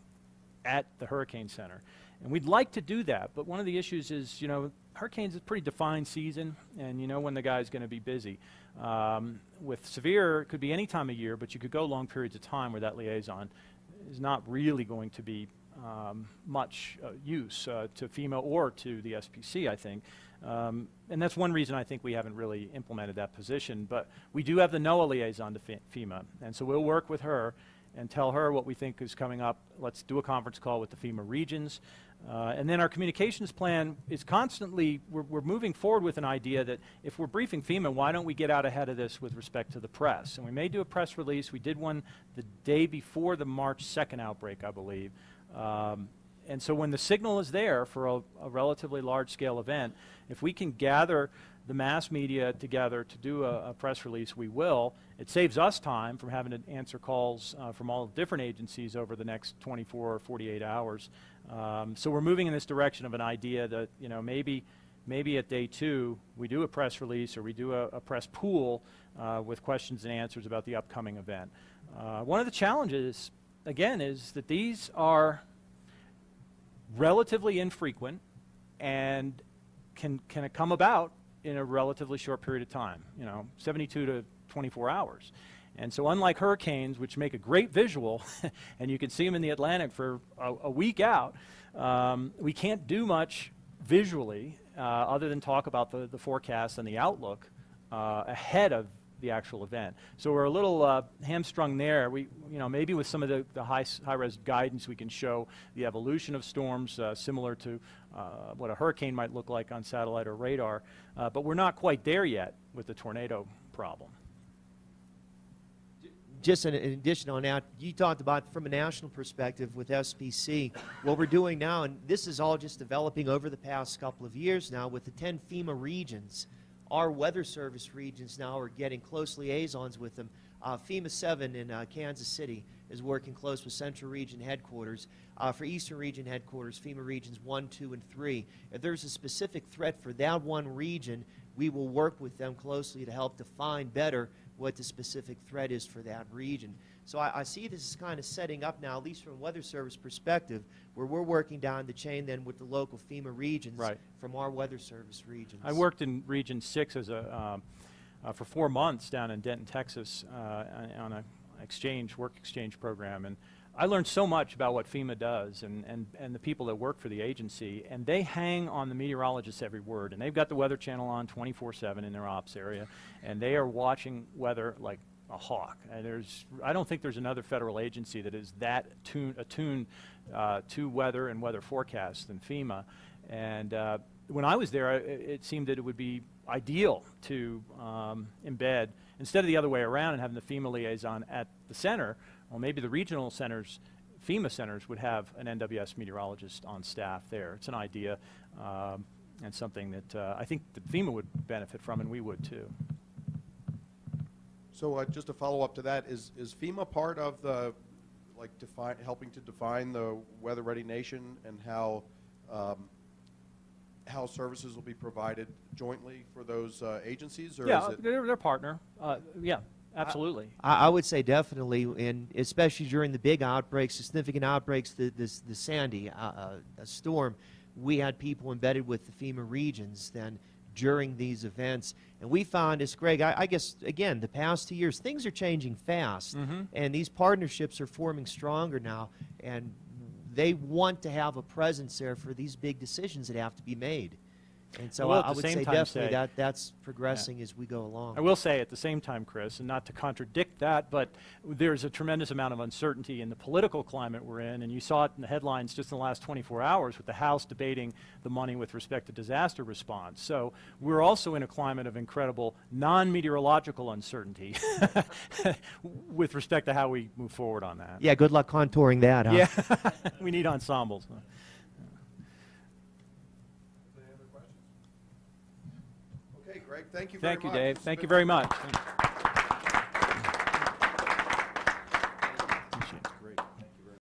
at the Hurricane Center, and we'd like to do that, but one of the issues is, you know, hurricanes is a pretty defined season, and you know when the guy's going to be busy. With severe, it could be any time of year, but you could go long periods of time where that liaison is not really going to be much use to FEMA or to the SPC, I think. And that's one reason I think we haven't really implemented that position. But we do have the NOAA liaison to FEMA, and so we'll work with her and tell her what we think is coming up. Let's do a conference call with the FEMA regions. And then our communications plan is constantly, we're moving forward with an idea that if we're briefing FEMA, why don't we get out ahead of this with respect to the press? And we may do a press release. We did one the day before the March 2nd outbreak, I believe. And so when the signal is there for a relatively large-scale event, if we can gather the mass media together to do a press release, we will. It saves us time from having to answer calls from all different agencies over the next 24 or 48 hours. So we're moving in this direction of an idea that, you know, maybe at day 2 we do a press release, or we do a press pool with questions and answers about the upcoming event. One of the challenges, again, is that these are relatively infrequent and can come about in a relatively short period of time, you know, 72 to 24 hours. And so unlike hurricanes, which make a great visual, and you can see them in the Atlantic for a week out, we can't do much visually other than talk about the forecast and the outlook ahead of the actual event. So we're a little hamstrung there. We, you know, maybe with some of the high-res guidance, we can show the evolution of storms similar to what a hurricane might look like on satellite or radar, but we're not quite there yet with the tornado problem. Just in addition on that, you talked about from a national perspective with SPC, what we're doing now, and this is all just developing over the past couple of years now with the 10 FEMA regions. Our Weather Service regions now are getting close liaisons with them. FEMA 7 in Kansas City is working close with Central Region Headquarters. For Eastern Region Headquarters, FEMA Regions 1, 2, and 3. If there's a specific threat for that one region, we will work with them closely to help define better what the specific threat is for that region. So I see this is kind of setting up now, at least from a Weather Service perspective, where we're working down the chain then with the local FEMA regions from our Weather Service regions. I worked in Region 6 as for 4 months down in Denton, Texas on an work exchange program, and I learned so much about what FEMA does and the people that work for the agency, and they hang on the meteorologists' every word. And they've got the Weather Channel on 24/7 in their ops area, and they are watching weather like a hawk. And I don't think there's another federal agency that is that attuned to weather and weather forecasts than FEMA. And when I was there, it seemed that it would be ideal to embed, instead of the other way around and having the FEMA liaison at the center, well, maybe the regional centers, FEMA centers, would have an NWS meteorologist on staff there. It's an idea and something that I think that FEMA would benefit from, and we would too. So just to follow up to that, is FEMA part of the, like, helping to define the weather-ready nation and how services will be provided jointly for those agencies? Or Yeah, is it they're partner. Yeah, absolutely. I would say definitely, and especially during the big outbreaks, the significant outbreaks, the Sandy storm, we had people embedded with the FEMA regions then during these events. And we found, as Greg, I guess, again, the past 2 years, things are changing fast. And these partnerships are forming stronger now. And they want to have a presence there for these big decisions that have to be made. And so I would say definitely that's progressing as we go along. I will say at the same time, Chris, and not to contradict that, but there's a tremendous amount of uncertainty in the political climate we're in, and you saw it in the headlines just in the last 24 hours with the House debating the money with respect to disaster response. So we're also in a climate of incredible non-meteorological uncertainty with respect to how we move forward on that. Yeah, good luck contouring that, huh? Yeah, we need ensembles. Okay, Greg, thank you very much. Thank you, Dave. Thank you very much.